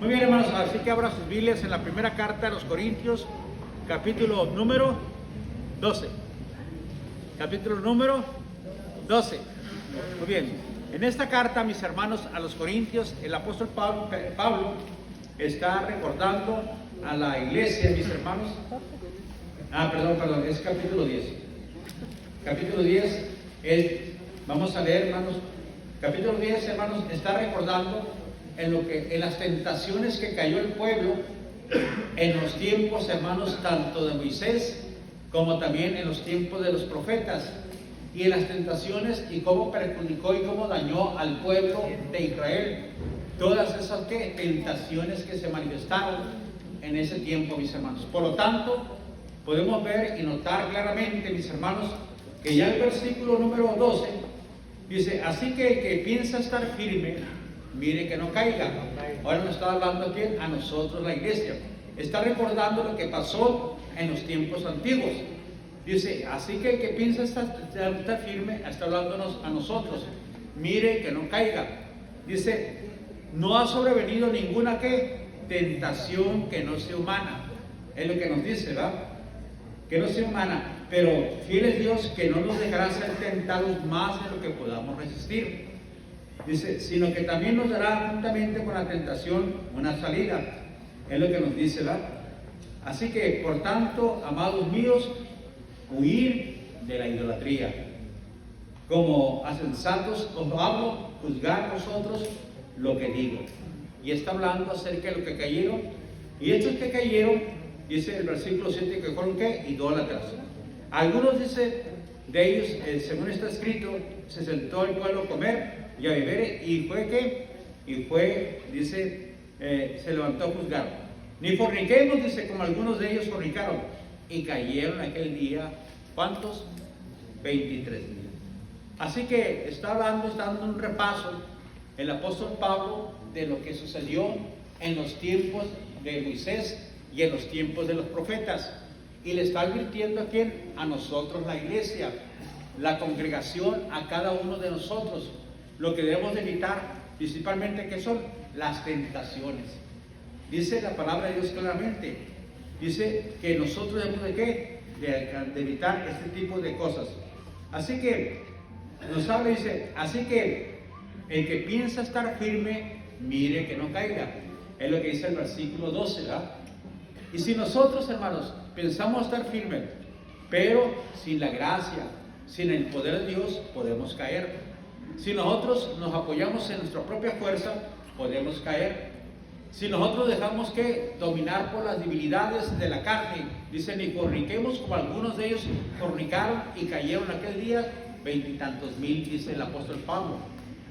Muy bien, hermanos, así que abra sus Biblias en la primera carta a los Corintios, capítulo número 12. Capítulo número 12. Muy bien, en esta carta, mis hermanos, a los Corintios, el apóstol Pablo está recordando a la iglesia, mis hermanos. Perdón, es capítulo 10. Capítulo 10, vamos a leer, hermanos. Capítulo 10, hermanos, está recordando en las tentaciones que cayó el pueblo en los tiempos, hermanos, tanto de Moisés como también en los tiempos de los profetas, y en las tentaciones y cómo perjudicó y cómo dañó al pueblo de Israel. Todas esas tentaciones que se manifestaron en ese tiempo, mis hermanos. Por lo tanto, podemos ver y notar claramente, mis hermanos, que ya el versículo número 12 dice: así que el que piensa estar firme, mire que no caiga. Ahora nos está hablando aquí a nosotros, la iglesia. Está recordando lo que pasó en los tiempos antiguos. Dice: así que el que piensa estar firme, está hablándonos a nosotros, mire que no caiga. Dice: no ha sobrevenido ninguna tentación que no sea humana. Es lo que nos dice, ¿verdad? Que no sea humana. Pero fiel es Dios, que no nos dejará ser tentados más de lo que podamos resistir. Dice: sino que también nos dará juntamente con la tentación una salida. Es lo que nos dice, ¿verdad? Así que, por tanto, amados míos, huir de la idolatría. Como a sensatos os hablo, juzgar vosotros lo que digo. Y está hablando acerca de lo que cayeron. Y estos que cayeron, dice el versículo 7, que fueron idólatras. Algunos, dice, de ellos, según está escrito, se sentó el pueblo a comer y a beber, dice, se levantó a juzgar. Ni forniquemos, dice, como algunos de ellos fornicaron, y cayeron aquel día, ¿cuántos? 23,000. Así que está dando un repaso el apóstol Pablo de lo que sucedió en los tiempos de Moisés y en los tiempos de los profetas. Y le está advirtiendo a quién: a nosotros, la iglesia, la congregación, a cada uno de nosotros, lo que debemos de evitar, principalmente, que son las tentaciones. Dice la palabra de Dios claramente, dice que nosotros debemos de evitar este tipo de cosas. Así que nos habla, dice: así que el que piensa estar firme, mire que no caiga. Es lo que dice el versículo 12, ¿verdad? Y si nosotros, hermanos, pensamos estar firmes, pero sin la gracia, sin el poder de Dios, podemos caer. Si nosotros nos apoyamos en nuestra propia fuerza, podemos caer. Si nosotros dejamos dominar por las debilidades de la carne, dice: ni forniquemos como algunos de ellos fornicaron y cayeron aquel día, 20 y tantos mil, dice el apóstol Pablo.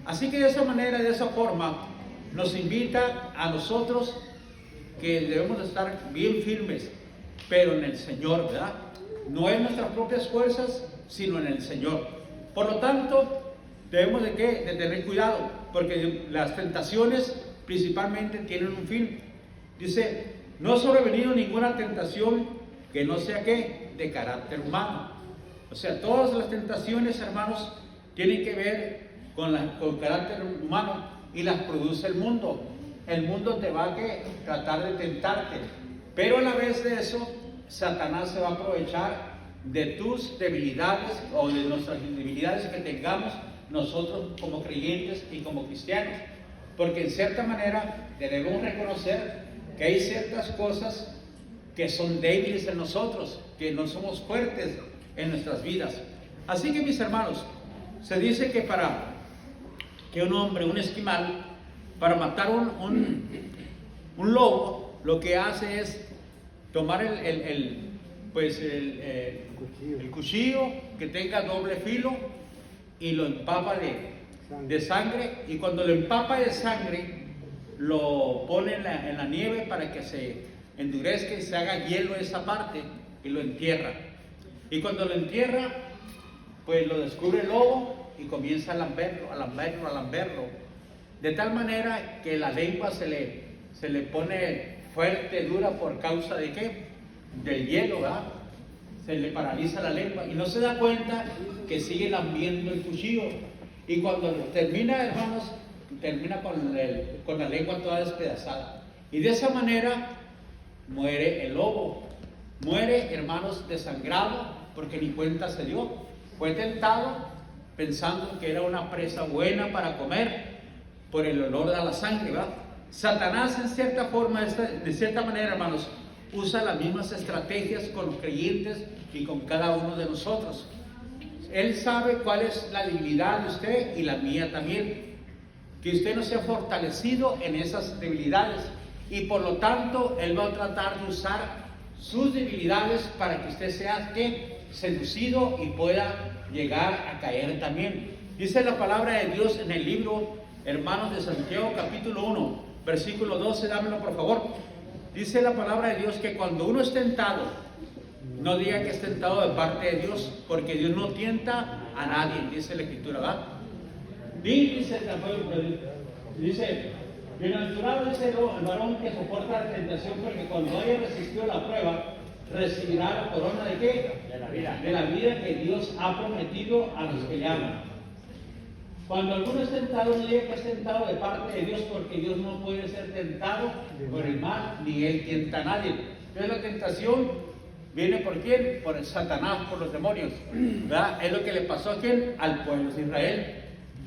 Así que de esa manera, de esa forma, nos invita a nosotros que debemos de estar bien firmes, pero en el Señor, ¿verdad? No en nuestras propias fuerzas, sino en el Señor. Por lo tanto, debemos de tener cuidado, porque las tentaciones principalmente tienen un fin. Dice: no ha sobrevenido ninguna tentación que no sea de carácter humano. O sea, todas las tentaciones, hermanos, tienen que ver con carácter humano, y las produce el mundo. El mundo te va a tratar de tentarte, pero a la vez de eso, Satanás se va a aprovechar de tus debilidades o de nuestras debilidades que tengamos nosotros como creyentes y como cristianos. Porque en cierta manera debemos reconocer que hay ciertas cosas que son débiles en nosotros, que no somos fuertes en nuestras vidas. Así que, mis hermanos, se dice que para que un hombre, un esquimal, para matar un lobo, lo que hace es tomar el cuchillo que tenga doble filo y lo empapa de sangre, y cuando lo empapa de sangre lo pone en la nieve para que se endurezca y se haga hielo esa parte, y lo entierra. Y cuando lo entierra, pues lo descubre el lobo y comienza a lamberlo, de tal manera que la lengua se le pone fuerte, dura, por causa de del hielo, ¿verdad? Se le paraliza la lengua y no se da cuenta que sigue lambiendo el cuchillo. Y cuando termina, hermanos, termina con la lengua toda despedazada. Y de esa manera muere el lobo. Muere, hermanos, desangrado, porque ni cuenta se dio. Fue tentado pensando que era una presa buena para comer por el olor a la sangre, ¿verdad? Satanás, en cierta forma, de cierta manera, hermanos, usa las mismas estrategias con los creyentes y con cada uno de nosotros. Él sabe cuál es la debilidad de usted y la mía también. Que usted no sea fortalecido en esas debilidades. Y por lo tanto, Él va a tratar de usar sus debilidades para que usted sea seducido y pueda llegar a caer también. Dice la palabra de Dios en el libro, hermanos, de Santiago, capítulo 1, versículo 12, dámelo por favor. Dice la palabra de Dios que cuando uno es tentado, no diga que es tentado de parte de Dios, porque Dios no tienta a nadie, dice la Escritura, ¿verdad? Dice, bienaventurado es el varón que soporta la tentación, porque cuando haya resistido la prueba, recibirá la corona de ¿qué? De la vida que Dios ha prometido a los que le aman. Cuando alguno es tentado, no diga que es tentado de parte de Dios, porque Dios no puede ser tentado por el mal, ni Él tienta a nadie. Entonces la tentación viene ¿por quién? Por el Satanás, por los demonios, ¿verdad? Es lo que le pasó a quién? Al pueblo de Israel.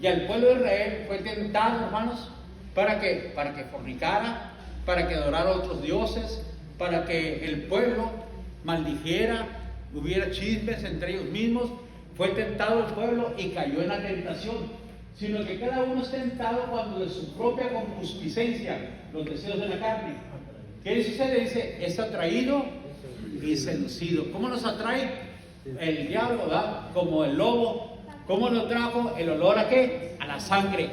Y al pueblo de Israel fue tentado, hermanos, ¿para qué? Para que fornicara, para que adorara a otros dioses, para que el pueblo maldijera, hubiera chismes entre ellos mismos. Fue tentado el pueblo y cayó en la tentación. Sino que cada uno es tentado cuando de su propia concupiscencia, los deseos de la carne. ¿Qué sucede? Dice, es atraído y seducido. ¿Cómo nos atrae? El diablo, ¿verdad? Como el lobo. ¿Cómo nos trajo? El olor ¿a qué? A la sangre,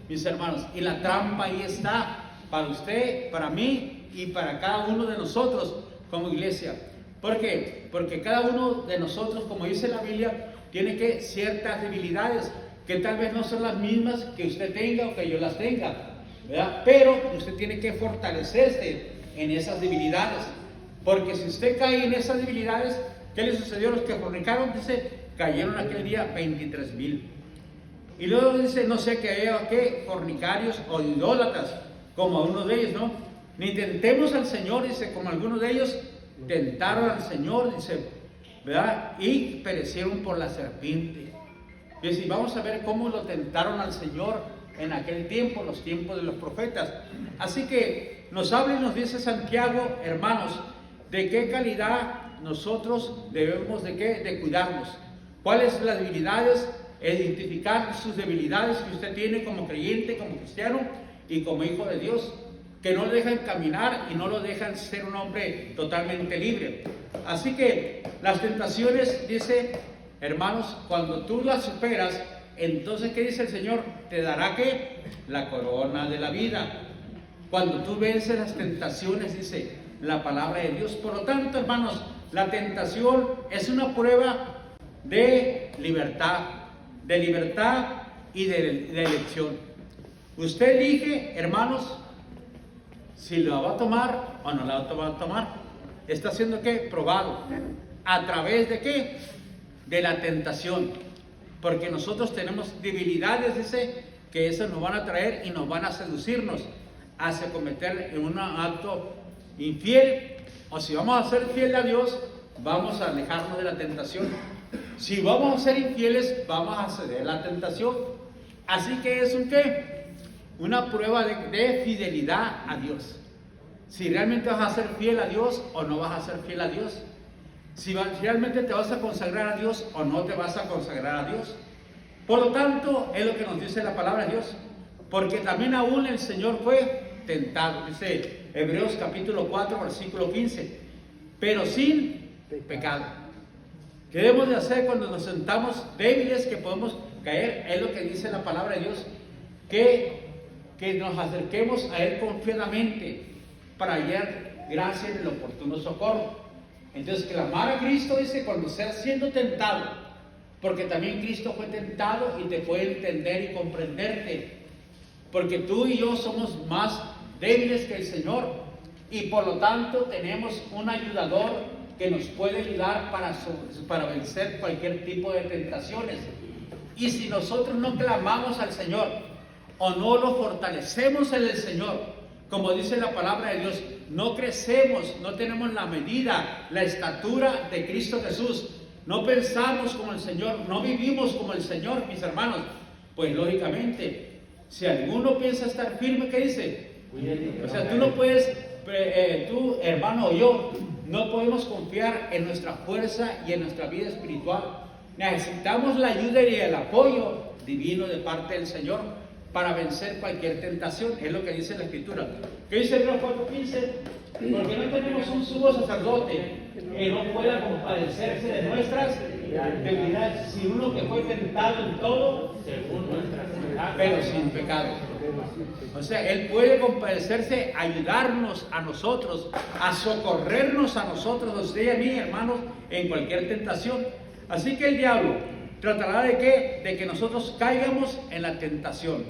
mis hermanos. Y la trampa ahí está, para usted, para mí y para cada uno de nosotros como iglesia. ¿Por qué? Porque cada uno de nosotros, como dice la Biblia, tiene que ciertas debilidades que tal vez no son las mismas que usted tenga o que yo las tenga, ¿verdad? Pero usted tiene que fortalecerse en esas debilidades, porque si usted cae en esas debilidades, ¿qué le sucedió a los que fornicaron? Dice, cayeron aquel día 23,000. Y luego dice, no sé que haya ¿qué? Fornicarios o idólatras, como a uno de ellos, ¿no? Ni tentemos al Señor, dice, como algunos de ellos tentaron al Señor, dice, ¿verdad? Y perecieron por la serpiente. Y si vamos a ver cómo lo tentaron al Señor en aquel tiempo, los tiempos de los profetas. Así que nos habla y nos dice Santiago, hermanos, de qué calidad nosotros debemos de qué, de cuidarnos. ¿Cuáles son las debilidades? Identificar sus debilidades que usted tiene como creyente, como cristiano y como hijo de Dios, que no lo dejan caminar y no lo dejan ser un hombre totalmente libre. Así que las tentaciones, dice, hermanos, cuando tú las superas, entonces, ¿qué dice el Señor? Te dará ¿qué? La corona de la vida. Cuando tú vences las tentaciones, dice la palabra de Dios. Por lo tanto, hermanos, la tentación es una prueba de libertad y de elección. Usted elige, hermanos, si lo va a tomar o no la va a tomar. Está siendo ¿qué? Probado. ¿A través de qué? De la tentación. Porque nosotros tenemos debilidades, dice, que esas nos van a traer y nos van a seducirnos hacia cometer un acto infiel. O si vamos a ser fieles a Dios, vamos a alejarnos de la tentación. Si vamos a ser infieles, vamos a ceder a la tentación. Así que es un ¿qué? Una prueba de fidelidad a Dios. Si realmente vas a ser fiel a Dios o no vas a ser fiel a Dios. Si realmente te vas a consagrar a Dios o no te vas a consagrar a Dios. Por lo tanto, es lo que nos dice la palabra de Dios. Porque también aún el Señor fue tentado. Dice Hebreos capítulo 4, versículo 15. Pero sin pecado. ¿Qué debemos de hacer cuando nos sentamos débiles que podemos caer? Es lo que dice la palabra de Dios. Que nos acerquemos a Él confiadamente para hallar gracia en el oportuno socorro. Entonces, clamar a Cristo, dice, cuando seas siendo tentado, porque también Cristo fue tentado y te puede entender y comprenderte, porque tú y yo somos más débiles que el Señor, y por lo tanto tenemos un ayudador que nos puede ayudar para vencer cualquier tipo de tentaciones. Y si nosotros no clamamos al Señor, o no lo fortalecemos en el Señor, Como dice la palabra de Dios, no crecemos, no tenemos la medida, la estatura de Cristo Jesús. No pensamos como el Señor, no vivimos como el Señor, mis hermanos. Pues lógicamente, si alguno piensa estar firme, ¿qué dice? O sea, tú no puedes, tú hermano o yo, no podemos confiar en nuestra fuerza y en nuestra vida espiritual. Necesitamos la ayuda y el apoyo divino de parte del Señor para vencer cualquier tentación. Es lo que dice la Escritura. ¿Qué dice Hebreos 4:15? Porque no tenemos un sumo sacerdote que no pueda compadecerse de nuestras debilidades, sino uno que fue tentado en todo, según nuestras debilidades, pero sin pecado. O sea, Él puede compadecerse, ayudarnos a nosotros, a socorrernos a nosotros, a usted y a mí, hermanos, en cualquier tentación. Así que el diablo tratará de ¿qué? De que nosotros caigamos en la tentación,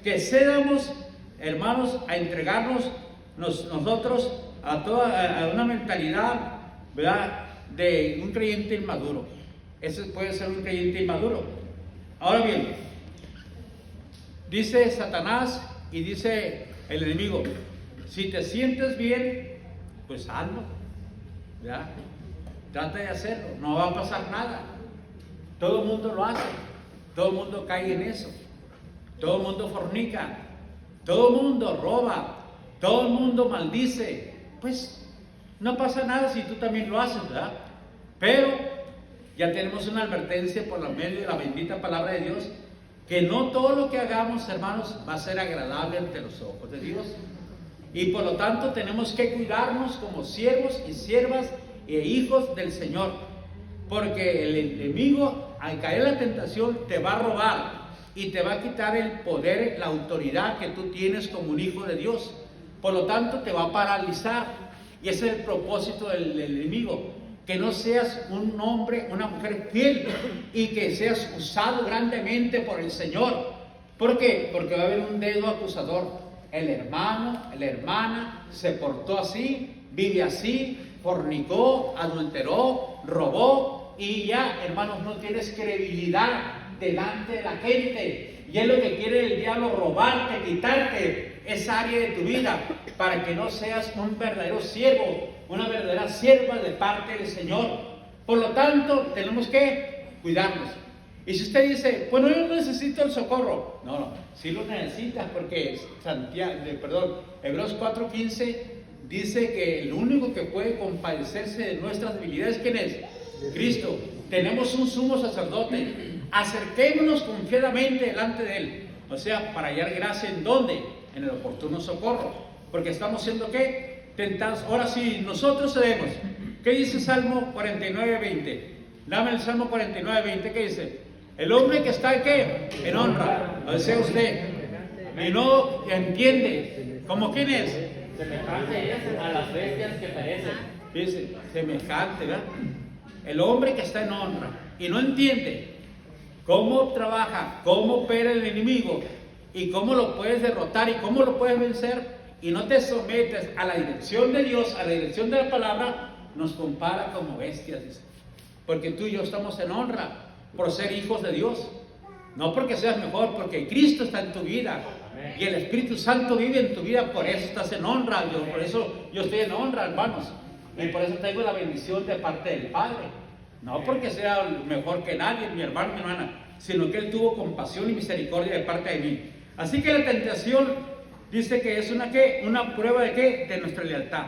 que cedamos, hermanos, a entregarnos nosotros a una mentalidad, ¿verdad?, de un creyente inmaduro. Ese puede ser un creyente inmaduro. Ahora bien, dice Satanás y dice el enemigo, si te sientes bien, pues hazlo, ¿verdad? Trata de hacerlo, no va a pasar nada. Todo el mundo lo hace, todo el mundo cae en eso, todo el mundo fornica, todo el mundo roba, todo el mundo maldice. Pues no pasa nada si tú también lo haces, ¿verdad? Pero ya tenemos una advertencia por la medio de la bendita palabra de Dios, que no todo lo que hagamos, hermanos, va a ser agradable ante los ojos de Dios. Y por lo tanto tenemos que cuidarnos como siervos y siervas e hijos del Señor, porque el enemigo, al caer en la tentación, te va a robar y te va a quitar el poder, la autoridad que tú tienes como un hijo de Dios. Por lo tanto, te va a paralizar. Y ese es el propósito del enemigo, que no seas un hombre, una mujer fiel, y que seas usado grandemente por el Señor. ¿Por qué? Porque va a haber un dedo acusador. El hermano, la hermana se portó así, vive así, fornicó, adulteró, robó, y ya, hermanos, no tienes credibilidad delante de la gente. Y es lo que quiere el diablo, robarte, quitarte esa área de tu vida, para que no seas un verdadero siervo, una verdadera sierva de parte del Señor. Por lo tanto, tenemos que cuidarnos. Y si usted dice, bueno, yo no necesito el socorro. No, sí lo necesitas, porque Hebreos 4:15 dice que el único que puede compadecerse de nuestras debilidades, ¿quién es? Cristo. Tenemos un sumo sacerdote. Acerquémonos confiadamente delante de Él. O sea, para hallar gracia, ¿en dónde? En el oportuno socorro. Porque estamos siendo, ¿qué? Tentados. Ahora sí, nosotros cedemos. ¿Qué dice Salmo 49:20? Dame el Salmo 49:20. ¿Qué dice? El hombre que está, ¿qué? En honra. Lo desea usted. Y no entiende. ¿Cómo quién es? Semejante es a las bestias que perecen. Dice, semejante, ¿verdad? El hombre que está en honra y no entiende cómo trabaja, cómo opera el enemigo y cómo lo puedes derrotar y cómo lo puedes vencer, y no te sometes a la dirección de Dios, a la dirección de la palabra, nos compara como bestias, dice. Porque tú y yo estamos en honra por ser hijos de Dios, no porque seas mejor, porque Cristo está en tu vida. Y el Espíritu Santo vive en tu vida, por eso estás en honra. Por eso yo estoy en honra, hermanos. Y por eso tengo la bendición de parte del Padre. No porque sea mejor que nadie, mi hermano, mi hermana, sino que Él tuvo compasión y misericordia de parte de mí. Así que la tentación dice que es una prueba de ¿qué? De nuestra lealtad.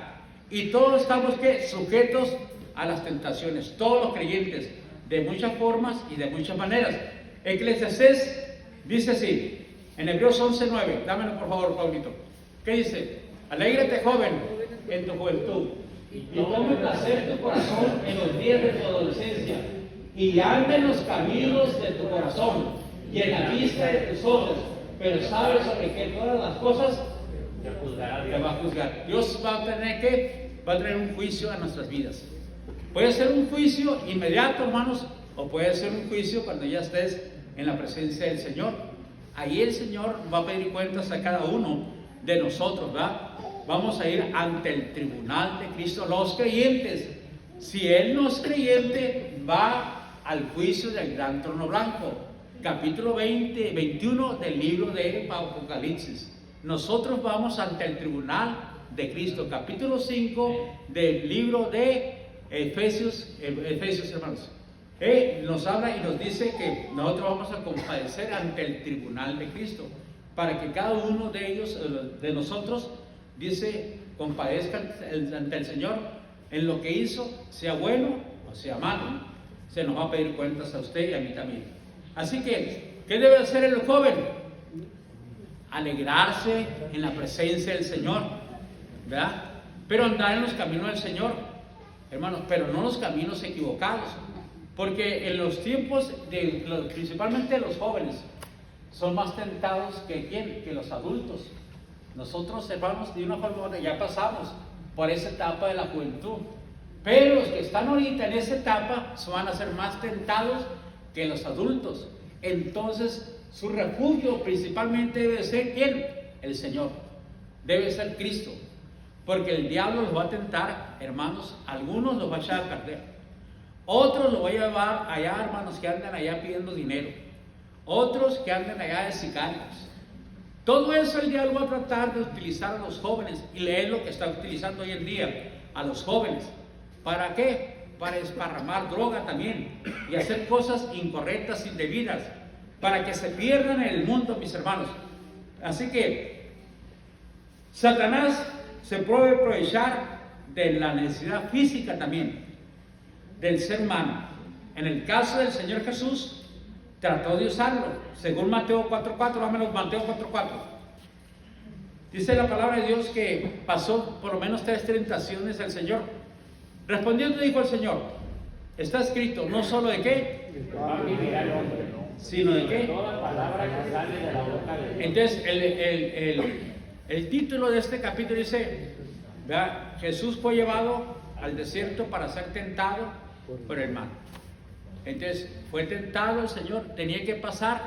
Y todos estamos ¿qué? Sujetos a las tentaciones, todos los creyentes, de muchas formas y de muchas maneras. Eclesiastés dice así, en Hebreos 11:9, dámelo por favor, Paulito. ¿Qué dice? Alégrate, joven, en tu juventud, y tome placer tu corazón en los días de tu adolescencia, y anda en los caminos de tu corazón, y en la vista de tus ojos, pero sabes sobre que todas las cosas te va a juzgar. Dios va a tener va a traer un juicio a nuestras vidas. Puede ser un juicio inmediato, hermanos, o puede ser un juicio cuando ya estés en la presencia del Señor. Ahí el Señor va a pedir cuentas a cada uno de nosotros, ¿verdad? Vamos a ir ante el tribunal de Cristo, los creyentes. Si Él no es creyente, va al juicio del gran trono blanco. Capítulo 21 del libro de Apocalipsis. nosotros vamos ante el tribunal de Cristo. Capítulo 5 del libro de Efesios, hermanos. Nos habla y nos dice que nosotros vamos a compadecer ante el tribunal de Cristo, para que cada uno de ellos, de nosotros, dice, compadezca ante el Señor en lo que hizo, sea bueno o sea malo. Se nos va a pedir cuentas a usted y a mí también. Así que, ¿qué debe hacer el joven? Alegrarse en la presencia del Señor, ¿verdad? Pero andar en los caminos del Señor, hermanos, pero no los caminos equivocados, porque en los tiempos, principalmente los jóvenes, son más tentados que ¿quién? Que los adultos. Nosotros, hermanos, de una forma ya pasamos por esa etapa de la juventud, pero los que están ahorita en esa etapa van a ser más tentados que los adultos. Entonces, su refugio principalmente debe ser ¿quién? El Señor. Debe ser Cristo. Porque el diablo los va a tentar, hermanos. Algunos los va a echar a perder. Otros los va a llevar allá, hermanos, que andan allá pidiendo dinero. Otros que andan allá de sicarios. Todo eso el diablo va a tratar de utilizar a los jóvenes. Y es lo que está utilizando hoy en día a los jóvenes. ¿Para qué? Para desparramar droga también. Y hacer cosas incorrectas, indebidas. Para que se pierdan en el mundo, mis hermanos. Así que Satanás se puede aprovechar de la necesidad física también del ser humano. En el caso del Señor Jesús, trató de usarlo, según Mateo 4:4, vámonos, Mateo 4:4. Dice la palabra de Dios que pasó por lo menos 3 tentaciones el Señor. Respondiendo dijo el Señor, está escrito, no solo de qué, sino de qué. Toda palabra que sale de la boca de Dios. Entonces, el título de este capítulo dice, ¿verdad? Jesús fue llevado al desierto para ser tentado por el mal. Entonces, fue tentado el Señor, tenía que pasar,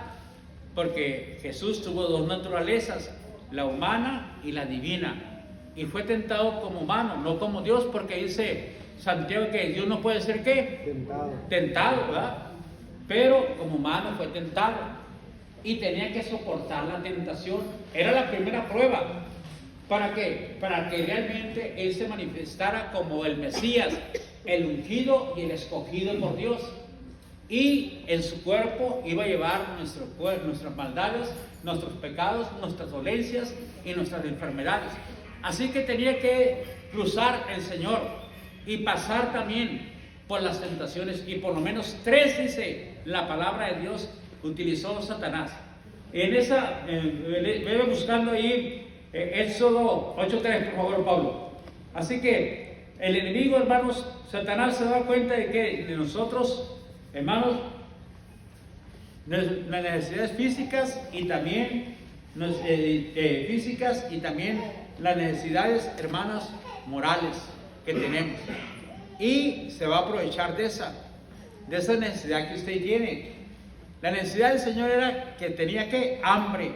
porque Jesús tuvo 2 naturalezas, la humana y la divina. Y fue tentado como humano, no como Dios, porque dice Santiago que Dios no puede ser ¿qué? Tentado, ¿verdad? Pero como humano fue tentado y tenía que soportar la tentación. Era la primera prueba. ¿Para qué? Para que realmente Él se manifestara como el Mesías, el ungido y el escogido por Dios. Y en su cuerpo iba a llevar nuestras maldades, nuestros pecados, nuestras dolencias y nuestras enfermedades. Así que tenía que cruzar el Señor y pasar también por las tentaciones. Y por lo menos 3, dice la palabra de Dios, utilizó Satanás. En esa, veo buscando ahí Éxodo 8:3, por favor, Pablo. Así que el enemigo, hermanos, Satanás se da cuenta de que de nosotros, hermanos, las necesidades físicas y también las necesidades, hermanas, morales que tenemos. Y se va a aprovechar de esa necesidad que usted tiene. La necesidad del Señor era que tenía que hambre.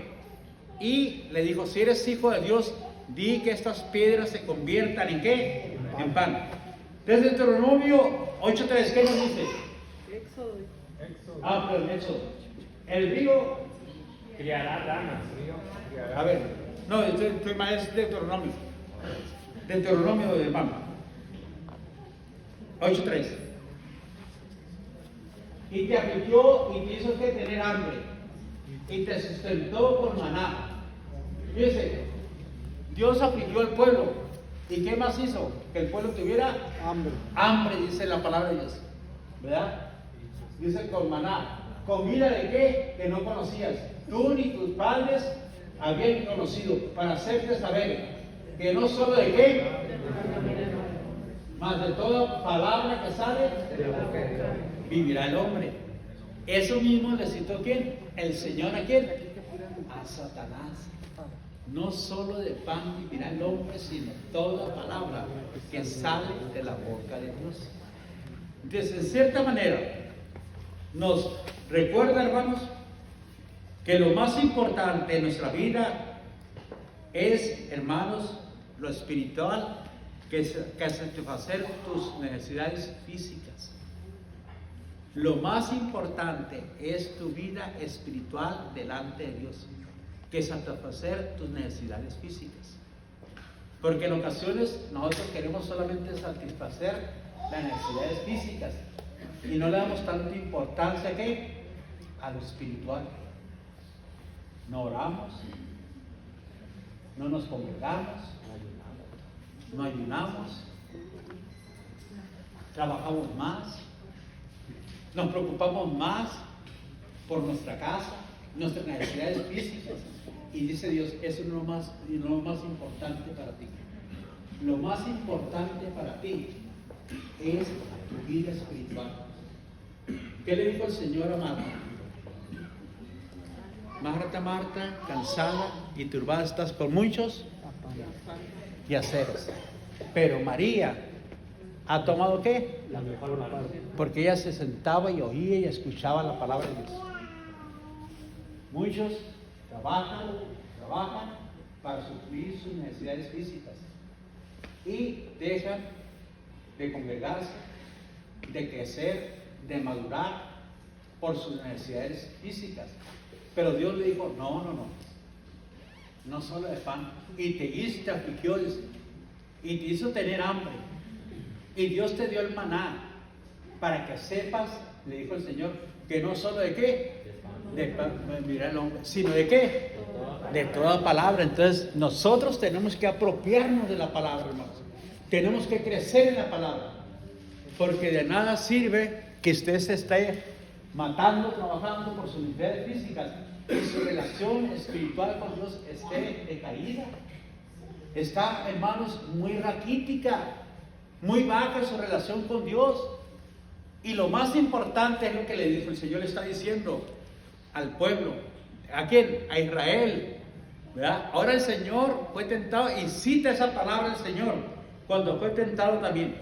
Y le dijo, si eres hijo de Dios, di que estas piedras se conviertan en ¿qué? En pan. Desde Deuteronomio 8:3, ¿qué nos dice? Éxodo. Pero Éxodo. El río Criará ranas. A ver, no, estoy mal, es Deuteronomio. Deuteronomio de Pampa. 8:3. Y te afligió y te hizo que tener hambre. Y te sustentó con maná. Fíjese, Dios afligió al pueblo. ¿Y qué más hizo? Que el pueblo tuviera Hambre. hambre, dice la palabra de Dios. ¿Verdad? Dice con maná. ¿Comida de qué? Que no conocías. Tú ni tus padres habían conocido, para hacerte saber que no solo de qué, más de toda palabra que sale de la boca de Dios, vivirá el hombre. Eso mismo le citó ¿quién? El Señor, ¿a quién? A Satanás. No solo de pan vivirá el hombre, sino toda palabra que sale de la boca de Dios. Entonces, en cierta manera, nos recuerda, hermanos, que lo más importante en nuestra vida es, hermanos, lo espiritual, que es satisfacer tus necesidades físicas. Lo más importante es tu vida espiritual delante de Dios. que satisfacer tus necesidades físicas. Porque en ocasiones nosotros queremos solamente satisfacer las necesidades físicas y no le damos tanta importancia a lo espiritual. No oramos, no nos congregamos, no ayunamos, trabajamos más, nos preocupamos más por nuestra casa, nuestras necesidades físicas. Y dice Dios, eso no es lo más importante para ti. Lo más importante para ti es tu vida espiritual. ¿Qué le dijo el Señor a Marta? Marta, Marta, cansada y turbada estás por muchos quehaceres. Pero María ha tomado ¿qué? La mejor parte. Porque ella se sentaba y oía y escuchaba la palabra de Dios. Muchos trabajan para suplir sus necesidades físicas y dejan de congregarse, de crecer, de madurar por sus necesidades físicas. Pero Dios le dijo, no solo de pan. Y te afligió, dice, y te hizo tener hambre. Y Dios te dio el maná para que sepas, le dijo el Señor, que no solo de qué, de pan, mira el hombre, sino de qué, de toda palabra. Entonces nosotros tenemos que apropiarnos de la palabra, hermanos. Tenemos que crecer en la palabra, porque de nada sirve que usted se esté matando, trabajando por sus necesidades físicas y su relación espiritual con Dios esté decaída. Está, hermanos, muy raquítica, muy baja su relación con Dios. Y lo más importante es lo que le dijo el Señor, le está diciendo al pueblo. ¿A quién? A Israel, ¿verdad? Ahora el Señor fue tentado, y cita esa palabra el Señor cuando fue tentado también,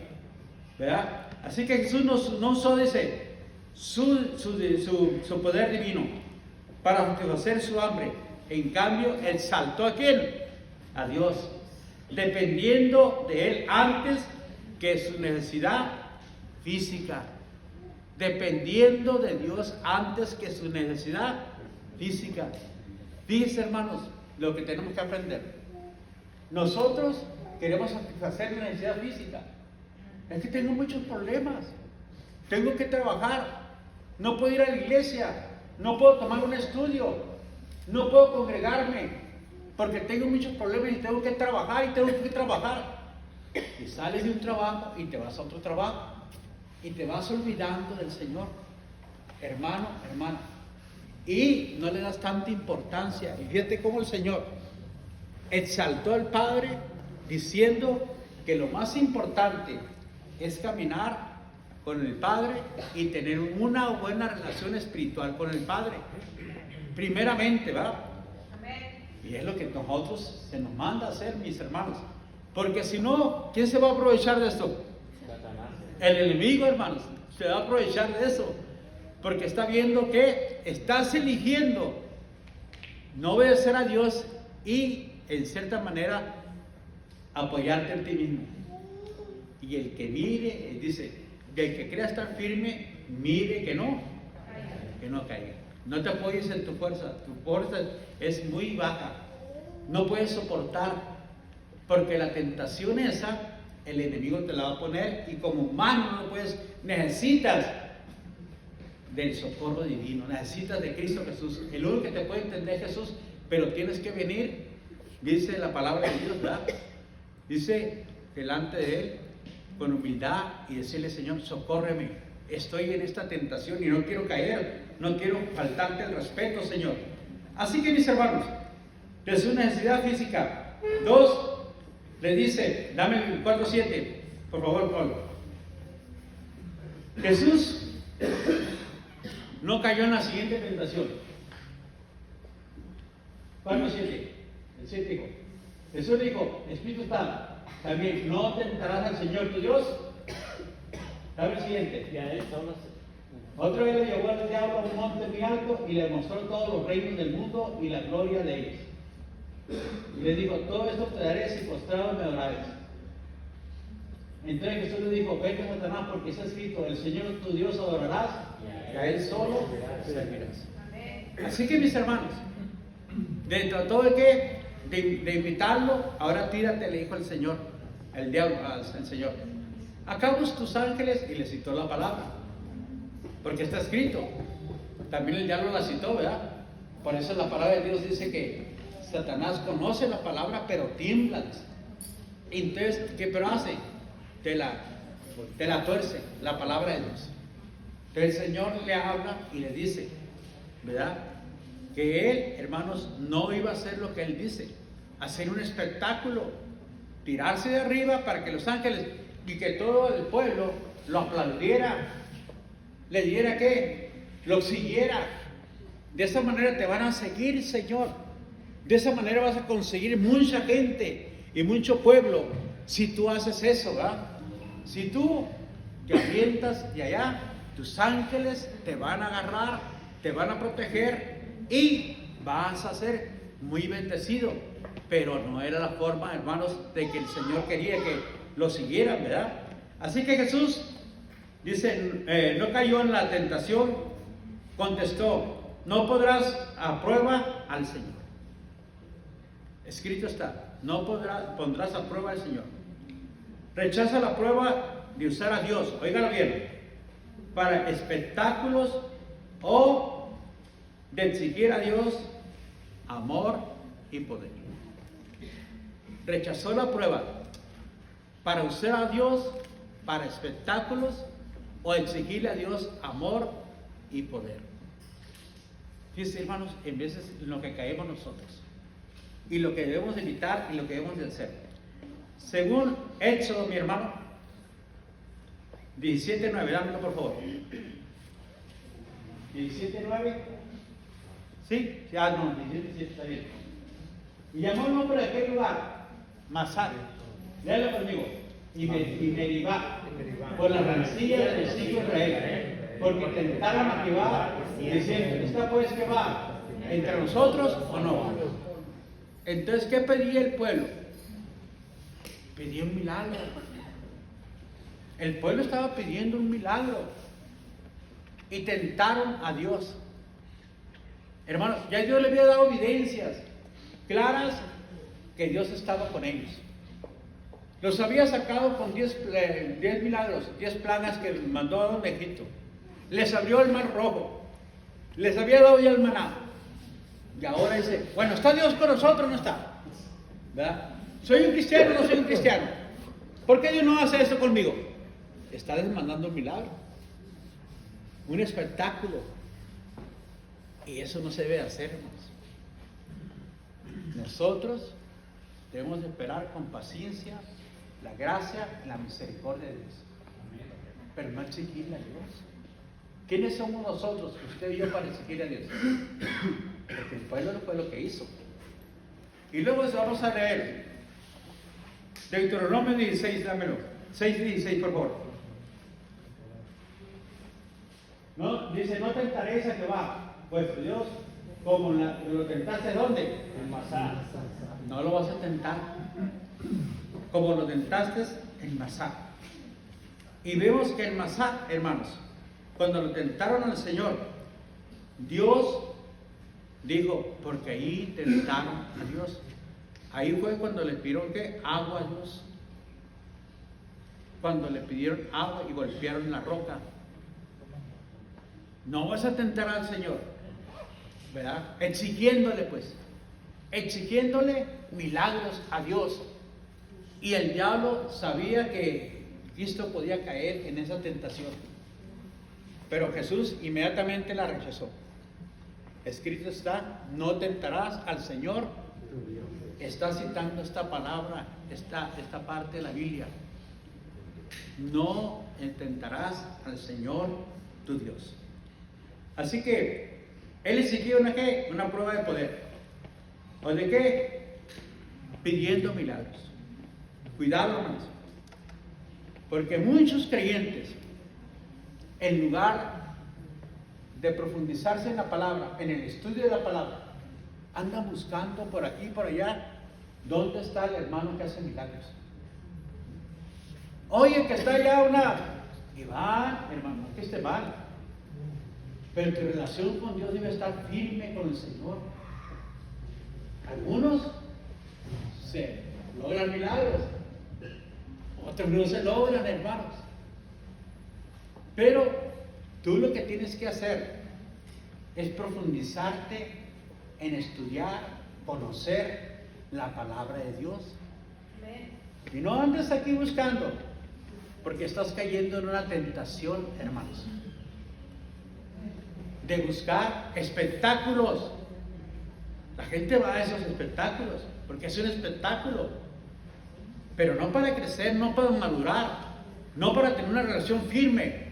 ¿verdad? Así que Jesús no usó, dice, su poder divino para satisfacer su hambre. En cambio, exaltó ¿a quién? A Dios, dependiendo de Él antes que su necesidad física. Dependiendo de Dios antes que su necesidad física. Fíjense, hermanos, lo que tenemos que aprender. Nosotros queremos satisfacer la necesidad física. Es que tengo muchos problemas. Tengo que trabajar. No puedo ir a la iglesia. No puedo tomar un estudio. No puedo congregarme. Porque tengo muchos problemas y tengo que trabajar y tengo que trabajar. Y sales de un trabajo y te vas a otro trabajo. Y te vas olvidando del Señor, hermano, hermana. Y no le das tanta importancia. Y fíjate cómo el Señor exaltó al Padre diciendo que lo más importante es caminar con el Padre y tener una buena relación espiritual con el Padre. Primeramente, ¿verdad? Y es lo que nosotros se nos manda a hacer, mis hermanos. Porque si no, ¿quién se va a aprovechar de esto? El enemigo, hermanos, se va a aprovechar de eso, porque está viendo que estás eligiendo no obedecer a Dios y, en cierta manera, apoyarte en ti mismo. Y el que mire, dice, el que crea estar firme, mire que no caiga. No te apoyes en tu fuerza es muy baja, no puedes soportar, porque la tentación esa, el enemigo te la va a poner, y como humano no puedes, necesitas del socorro divino, necesitas de Cristo Jesús. El único que te puede entender es Jesús, pero tienes que venir, dice la palabra de Dios, ¿verdad? Dice, delante de Él, con humildad, y decirle, Señor, socórreme, estoy en esta tentación y no quiero caer, no quiero faltarte el respeto, Señor. Así que, mis hermanos, de su necesidad física, 2, le dice, dame el 4:7, por favor, Paul. Jesús no cayó en la siguiente tentación. 4:7, el 7 dijo, Jesús dijo, Espíritu Santo, también no tentarás al Señor tu Dios. Dame el siguiente. Y a él solo Otro día le llevó al diablo a un monte muy alto y le mostró todos los reinos del mundo y la gloria de ellos. Y le dijo, todo esto te daré si postrado me adorares. Entonces Jesús le dijo, vete, Satanás, porque está escrito, el Señor tu Dios adorarás y a Él solo servirás. Así que, mis hermanos, Trató de qué? De invitarlo. Ahora tírate, le dijo el Señor, el diablo al Señor. Acabos tus ángeles, y le citó la palabra, porque está escrito. También el diablo la citó, ¿verdad? Por eso la palabra de Dios dice que Satanás conoce la palabra, pero tiembla. Entonces, ¿qué pero hace? Te la tuerce, la palabra de Dios. Entonces el Señor le habla y le dice, ¿verdad? Que él, hermanos, no iba a hacer lo que él dice, hacer un espectáculo, tirarse de arriba para que los ángeles y que todo el pueblo lo aplaudiera, le diera que lo siguiera. De esa manera te van a seguir, Señor. De esa manera vas a conseguir mucha gente y mucho pueblo si tú haces eso, ¿verdad? Si tú te avientas de allá, tus ángeles te van a agarrar, te van a proteger y vas a ser muy bendecido. Pero no era la forma, hermanos, de que el Señor quería que lo siguieran, ¿verdad? Así que Jesús dice, no cayó en la tentación, contestó, no podrás a prueba al Señor. Escrito está, no pondrás a prueba al Señor. Rechaza la prueba de usar a Dios, óigalo bien, para espectáculos o de exigir a Dios amor y poder. Rechazó la prueba para usar a Dios para espectáculos o exigirle a Dios amor y poder. Fíjense, hermanos, en veces en lo que caemos nosotros y lo que debemos evitar y lo que debemos de hacer. Según Éxodo, mi hermano, 17:9, dámelo por favor. 17:9. ¿Sí? No, 17:7 está bien. Y llamó el nombre de aquel lugar Masar. Léalo conmigo. Y Meribá, por la rancilla de los hijos de Israel, porque tentaron a Jehová, diciendo, ¿está pues Jehová entre nosotros o no? Entonces, ¿qué pedía el pueblo? Pedía un milagro. El pueblo estaba pidiendo un milagro y tentaron a Dios. Hermanos, ya Dios le había dado evidencias claras que Dios estaba con ellos. Los había sacado con 10 milagros, 10 plagas que mandó a Egipto. Les abrió el mar rojo. Les había dado ya el maná. Y ahora dice, bueno, ¿está Dios con nosotros o no está? ¿Verdad? ¿Soy un cristiano o no soy un cristiano? ¿Por qué Dios no hace esto conmigo? Está demandando un milagro. Un espectáculo. Y eso no se debe hacer, hermanos. Nosotros debemos esperar con paciencia la gracia y la misericordia de Dios. Pero no exigirle a Dios. ¿Quiénes somos nosotros, usted y yo, para exigir a Dios? Porque el pueblo no fue lo que hizo. Y luego vamos a leer Deuteronomio 16, dámelo. 6:16, por favor. No, dice, no tentaréis a Jehová, vuestro Dios, como lo tentaste, ¿dónde? En Masá. No lo vas a tentar como lo tentaste en Masá. Y vemos que en Masá, hermanos, cuando lo tentaron al Señor, Dios dijo, porque ahí tentaron a Dios. Ahí fue cuando le pidieron ¿qué? Agua a Dios. Cuando le pidieron agua y golpearon la roca. No vas a tentar al Señor, ¿verdad? Exigiéndole milagros a Dios. Y el diablo sabía que Cristo podía caer en esa tentación. Pero Jesús inmediatamente la rechazó. Escrito está, no tentarás al Señor. Está citando esta palabra, esta parte de la Biblia. No tentarás al Señor tu Dios. Así que él exigió una prueba de poder. ¿O de qué? Pidiendo milagros. Cuidado, hermanos. Porque muchos creyentes, en lugar de profundizarse en la palabra, en el estudio de la palabra, andan buscando por aquí y por allá dónde está el hermano que hace milagros. Oye, que está allá y va, hermano, que esté mal. Pero tu relación con Dios debe estar firme con el Señor. Algunos se logran milagros, otros no se logran, hermanos. Pero tú lo que tienes que hacer es profundizarte en estudiar, conocer la palabra de Dios. Y no andes aquí buscando, porque estás cayendo en una tentación, hermanos, de buscar espectáculos. La gente va a esos espectáculos porque es un espectáculo, pero no para crecer, no para madurar, no para tener una relación firme,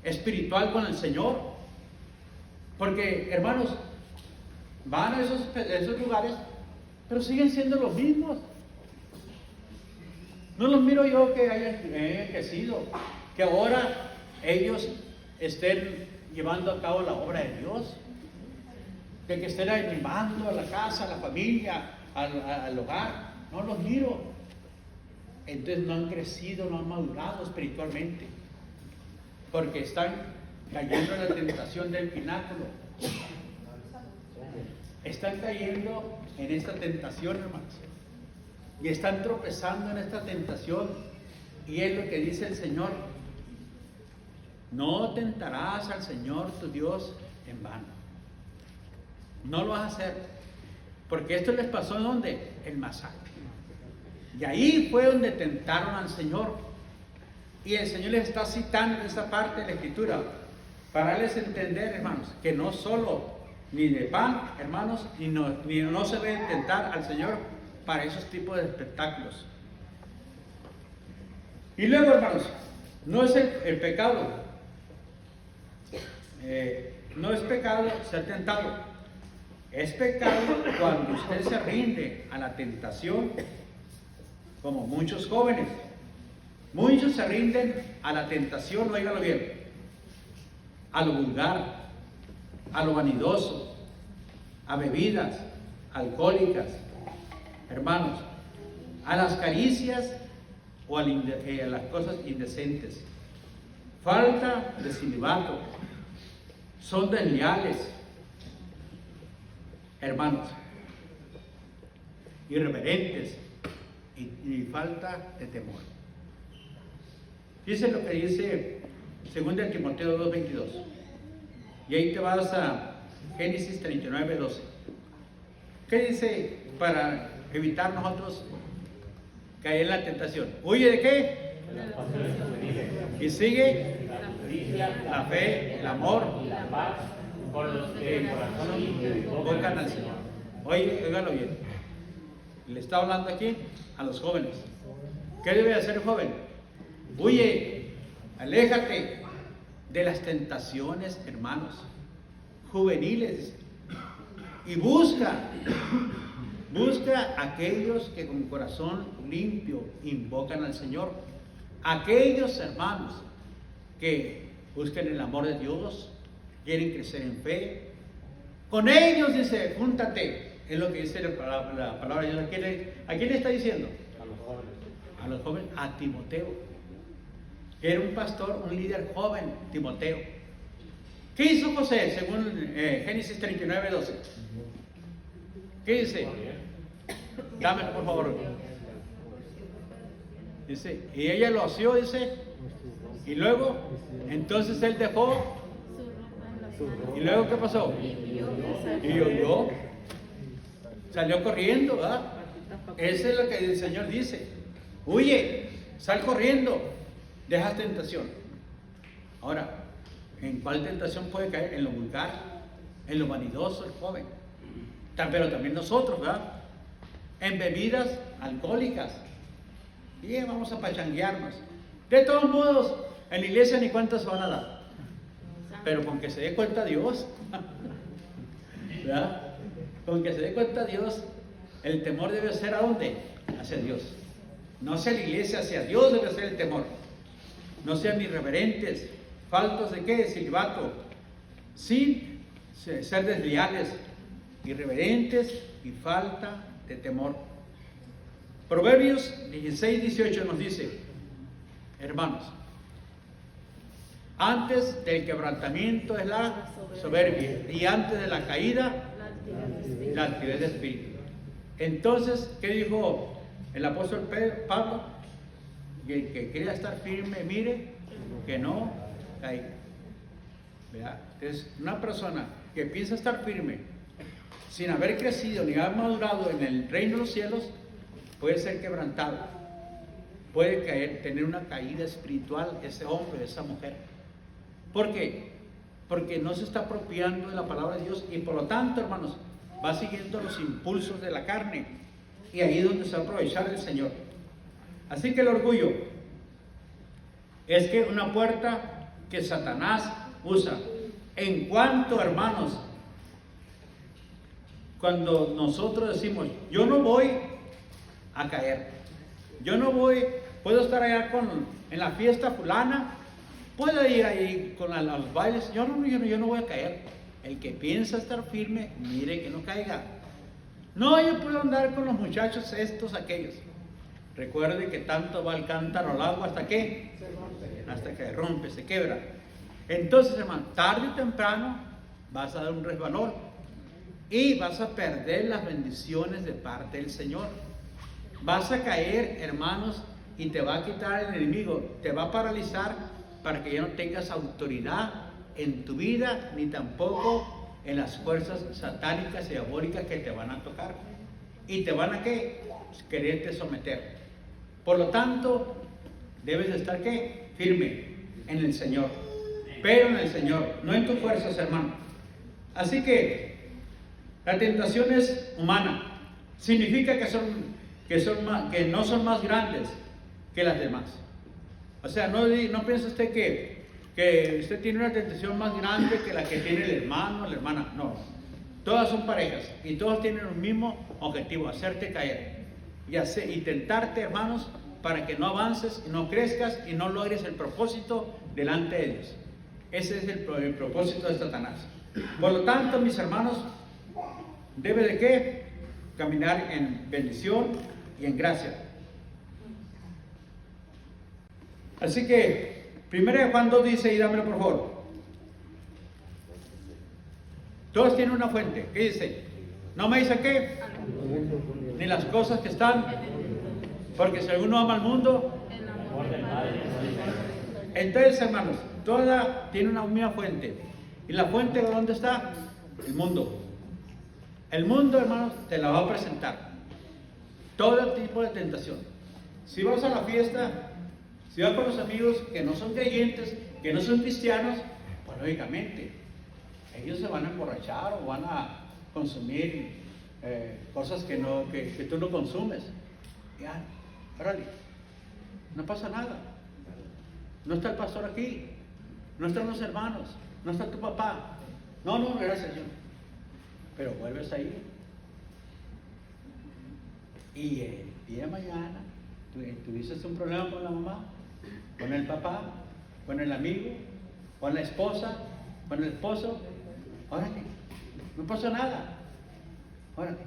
espiritual con el Señor. Porque, hermanos, van a esos lugares, pero siguen siendo los mismos. No los miro yo que hayan crecido, que ahora ellos estén llevando a cabo la obra de Dios, de que estén animando a la casa, a la familia, al hogar. No los miro. Entonces no han crecido, no han madurado espiritualmente, porque están cayendo en la tentación del pináculo. Están cayendo en esta tentación, hermanos, y están tropezando en esta tentación. Y es lo que dice el Señor: no tentarás al Señor tu Dios en vano. No lo vas a hacer, porque esto les pasó ¿en dónde? En Masá. Y ahí fue donde tentaron al Señor. Y el Señor les está citando esta parte de la Escritura para darles entender, hermanos, que no solo ni de pan, hermanos, ni no se debe tentar al Señor para esos tipos de espectáculos. Y luego, hermanos, no es el pecado, no es pecado ser tentado. Es pecado cuando usted se rinde a la tentación, como muchos jóvenes. Muchos se rinden a la tentación, óigalo bien, a lo vulgar, a lo vanidoso, a bebidas alcohólicas, hermanos, a las caricias o a las cosas indecentes. Falta de celibato, son desleales, hermanos, irreverentes y falta de temor. Dice lo que dice 2 Timoteo 2:22. Y ahí te vas a Génesis 39:12. ¿Qué dice para evitar nosotros caer en la tentación? ¿Huye de qué? Y sigue la fe, el amor Y la paz con los que el corazón invocan al Señor. Óigalo bien. Le está hablando aquí a los jóvenes. ¿Qué debe hacer el joven? Huye, aléjate de las tentaciones, hermanos, juveniles, y busca aquellos que con corazón limpio invocan al Señor. Aquellos hermanos que busquen el amor de Dios, quieren crecer en fe. Con ellos dice, júntate. Es lo que dice la palabra de Dios. ¿A quién le está diciendo? A los jóvenes. A los jóvenes, a Timoteo. Era un pastor, un líder joven, Timoteo. ¿Qué hizo José según Génesis 39:12? ¿Qué dice? Dame por favor. Dice, y ella lo asió, dice, y luego, entonces él dejó, y luego ¿qué pasó? Y oyó, salió corriendo, ¿verdad? Eso es lo que el Señor dice. Huye, sal corriendo, deja tentación. Ahora, ¿en cuál tentación puede caer? En lo vulgar, en lo vanidoso, el joven. Pero también nosotros, ¿verdad? En bebidas alcohólicas. Y vamos a pachanguearnos. De todos modos, en la iglesia ni cuántas se van a dar. Pero con que se dé cuenta Dios, ¿verdad? Con que se dé cuenta Dios, el temor debe ser ¿a dónde? Hacia Dios. No hacia la iglesia, hacia Dios debe ser el temor. No sean irreverentes, faltos de qué, celibato, sin ser desleales, irreverentes y falta de temor. Proverbios 16:18 nos dice, hermanos, antes del quebrantamiento es la soberbia y antes de la caída la altivez de espíritu. Entonces, ¿qué dijo el apóstol Pablo? Y el que quiera estar firme, mire, que no caiga. ¿Verdad? Entonces, una persona que piensa estar firme, sin haber crecido ni haber madurado en el reino de los cielos, puede ser quebrantado. Puede caer, tener una caída espiritual ese hombre, esa mujer. ¿Por qué? Porque no se está apropiando de la palabra de Dios y por lo tanto, hermanos, va siguiendo los impulsos de la carne. Y ahí es donde se va a aprovechar el Señor. Así que el orgullo es que una puerta que Satanás usa. En cuanto, hermanos, cuando nosotros decimos, yo no voy a caer, yo no voy, puedo estar allá en la fiesta fulana, puedo ir ahí con los bailes, yo no voy a caer. El que piensa estar firme, mire que no caiga. No, yo puedo andar con los muchachos estos, aquellos. Recuerde que tanto va el cántaro al agua hasta que rompe, se quebra. Entonces, hermano, tarde o temprano vas a dar un resbalón y vas a perder las bendiciones de parte del Señor. Vas a caer, hermanos, y te va a quitar el enemigo, te va a paralizar para que ya no tengas autoridad en tu vida, ni tampoco en las fuerzas satánicas y diabólicas que te van a tocar. Y te van a quererte someter. Por lo tanto, debes de estar firme en el Señor. Pero en el Señor, no en tus fuerzas, hermano. Así que la tentación es humana. Significa que no son más grandes que las demás. O sea, no piensa usted que usted tiene una tentación más grande que la que tiene el hermano o la hermana. No. Todas son parejas y todos tienen un mismo objetivo, hacerte caer y tentarte, hermanos, para que no avances y no crezcas y no logres el propósito delante de Dios. Ese es el propósito de Satanás. Por lo tanto, mis hermanos, debe de caminar en bendición y en gracia. Así que, 1 Juan 2 dice, y dámelo por favor. Todos tienen una fuente. ¿Qué dice? No me dice qué, ni las cosas que están, porque si alguno ama al mundo, entonces, hermanos, toda tiene una misma fuente. ¿Y la fuente de dónde está? El mundo. El mundo, hermanos, te la va a presentar. Todo tipo de tentación. Si vas a la fiesta, si vas con los amigos que no son creyentes, que no son cristianos, pues lógicamente, ellos se van a emborrachar o van a consumir cosas que tú no consumes. Ya, órale, no pasa nada. No está el pastor aquí, no están los hermanos, no está tu papá. No, gracias a Dios. Pero vuelves a ir. Y el día de mañana tuviste un problema con la mamá, con el papá, con el amigo, con la esposa, con el esposo. Órale, no pasa nada. Órale,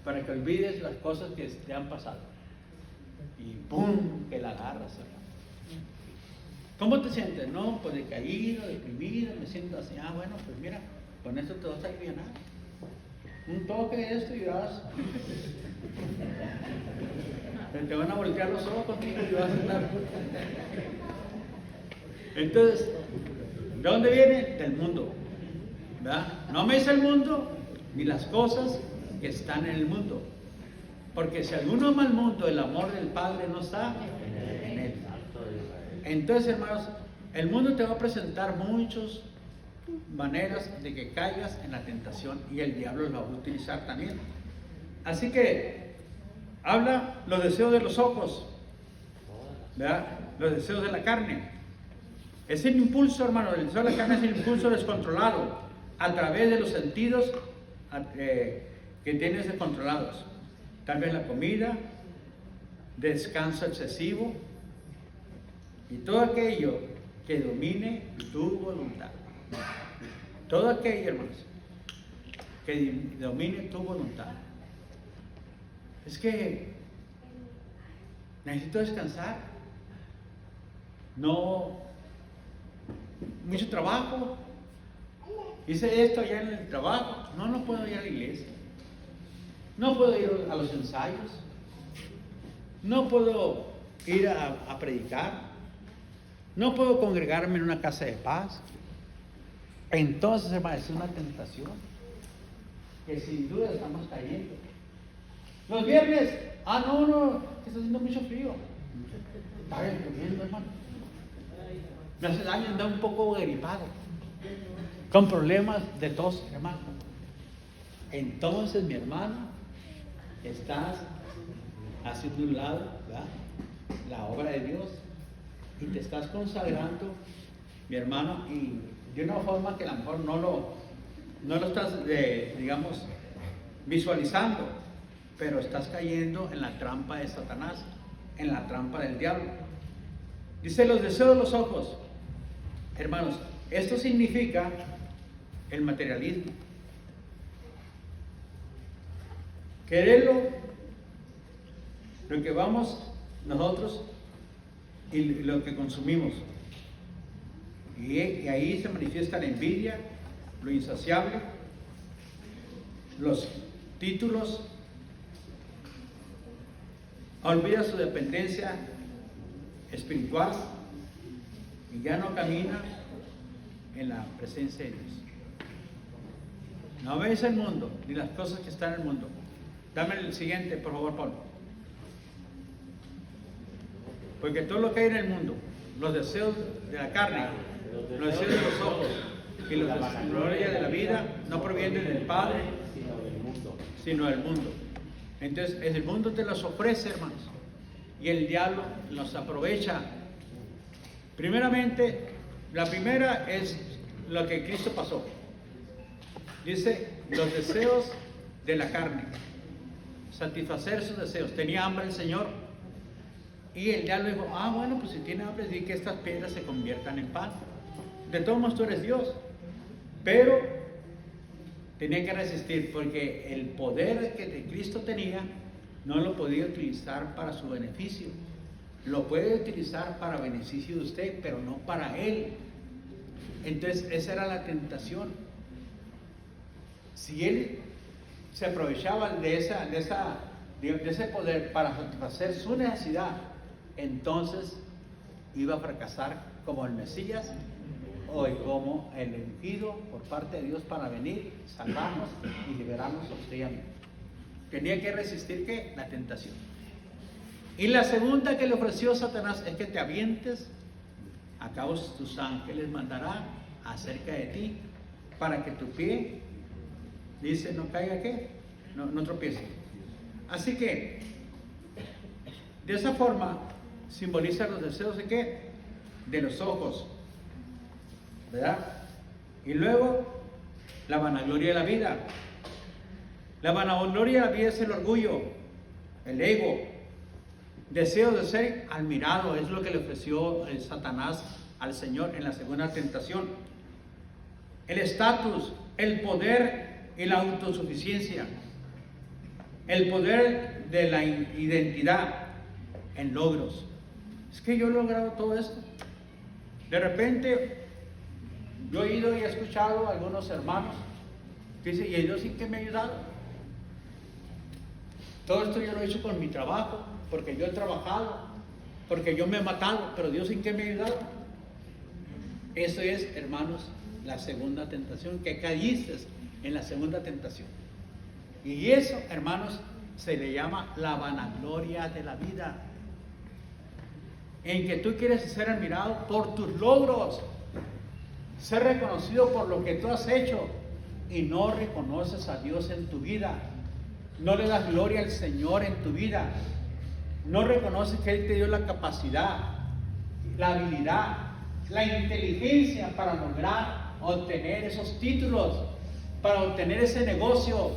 para que olvides las cosas que te han pasado. Y ¡pum!, que la agarras, hermano. ¿Cómo te sientes? No, pues decaído, deprimido, me siento así. Bueno, pues mira, con esto te vas a aliviar. Un toque de esto y vas. Te van a voltear los ojos contigo y vas a estar. Entonces, ¿de dónde viene? Del mundo. ¿Verdad? No me dice el mundo ni las cosas que están en el mundo. Porque si alguno ama el mundo, el amor del Padre no está en él. Entonces, hermanos, el mundo te va a presentar muchas maneras de que caigas en la tentación y el diablo lo va a utilizar también. Así que habla los deseos de los ojos, ¿verdad? Los deseos de la carne. Es el impulso, hermano, el deseo de la carne es el impulso descontrolado a través de los sentidos que tienes descontrolados. Tal vez la comida, descanso excesivo y todo aquello que domine tu voluntad. Todo aquello, hermanos, que domine tu voluntad. Es que necesito descansar. No, mucho trabajo. Hice esto allá en el trabajo. No puedo ir a la iglesia. no puedo ir a los ensayos, no puedo ir a predicar, no puedo congregarme en una casa de paz. Entonces, hermano, es una tentación que sin duda estamos cayendo. Los viernes, no, que está haciendo mucho frío. Está lloviendo, hermano. Me hace daño, anda un poco gripado, con problemas de tos, hermano. Entonces, mi hermano, estás haciendo un lado, ¿verdad?, la obra de Dios, y te estás consagrando, mi hermano, y de una forma que a lo mejor no lo estás, digamos, visualizando, pero estás cayendo en la trampa de Satanás, en la trampa del diablo. Dice, los deseos de los ojos. Hermanos, esto significa el materialismo. Quererlo, lo que vamos nosotros y lo que consumimos. Y ahí se manifiesta la envidia, lo insaciable, los títulos. Olvida su dependencia espiritual y ya no camina en la presencia de Dios. No ves el mundo ni las cosas que están en el mundo. Dame el siguiente, por favor, Pablo. Porque todo lo que hay en el mundo, los deseos de la carne, los deseos de los ojos y los deseos de la gloria de la vida no provienen del Padre, sino del mundo. Entonces, el mundo te los ofrece, hermanos, y el diablo los aprovecha. Primeramente, la primera es lo que Cristo pasó. Dice, los deseos de la carne, satisfacer sus deseos. Tenía hambre el Señor, y el diablo dijo, bueno, pues si tiene hambre, di que estas piedras se conviertan en pan. De todos modos tú eres Dios, pero tenía que resistir, porque el poder que Cristo tenía no lo podía utilizar para su beneficio. Lo puede utilizar para beneficio de usted, pero no para él. Entonces esa era la tentación. Si él se aprovechaba de ese poder para satisfacer su necesidad, entonces iba a fracasar como el Mesías o como el ungido por parte de Dios para venir, salvarnos y liberarnos a usted y a mí. Tenía que resistir, ¿qué? La tentación. Y la segunda que le ofreció Satanás es que te avientes, a cabo tus ángeles mandará acerca de ti, para que tu pie, dice, no caiga, ¿qué? No tropiece. Así que, de esa forma, simboliza los deseos de ¿qué? De los ojos, ¿verdad? Y luego, la vanagloria de la vida. La vanagloria de la vida es el orgullo, el ego, deseo de ser admirado, es lo que le ofreció el Satanás al Señor en la segunda tentación. El estatus, el poder y la autosuficiencia, el poder de la identidad en logros. Es que yo he logrado todo esto. De repente, yo he ido y he escuchado a algunos hermanos que dicen, ¿y Dios sí que me ha ayudado? Todo esto yo lo he hecho con mi trabajo, porque yo he trabajado, porque yo me he matado, pero Dios ¿en qué me ha ayudado? Eso es, hermanos, la segunda tentación, que caíste en la segunda tentación. Y eso, hermanos, se le llama la vanagloria de la vida, en que tú quieres ser admirado por tus logros, ser reconocido por lo que tú has hecho, y no reconoces a Dios en tu vida, no le das gloria al Señor en tu vida, no reconoces que Él te dio la capacidad, la habilidad, la inteligencia para lograr obtener esos títulos, para obtener ese negocio,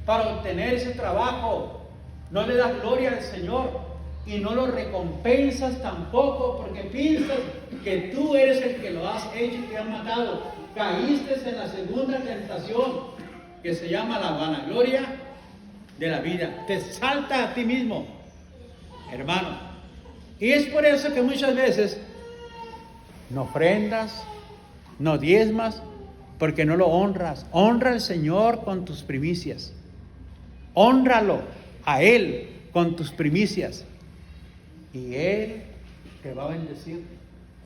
para obtener ese trabajo. No le das gloria al Señor y no lo recompensas tampoco, porque piensas que tú eres el que lo has hecho y te has matado. Caíste en la segunda tentación, que se llama la vanagloria de la vida. Te salta a ti mismo, hermano. Y es por eso que muchas veces no ofrendas, no diezmas, porque no lo honras. Honra al Señor con tus primicias. Hónralo a Él con tus primicias y Él te va a bendecir.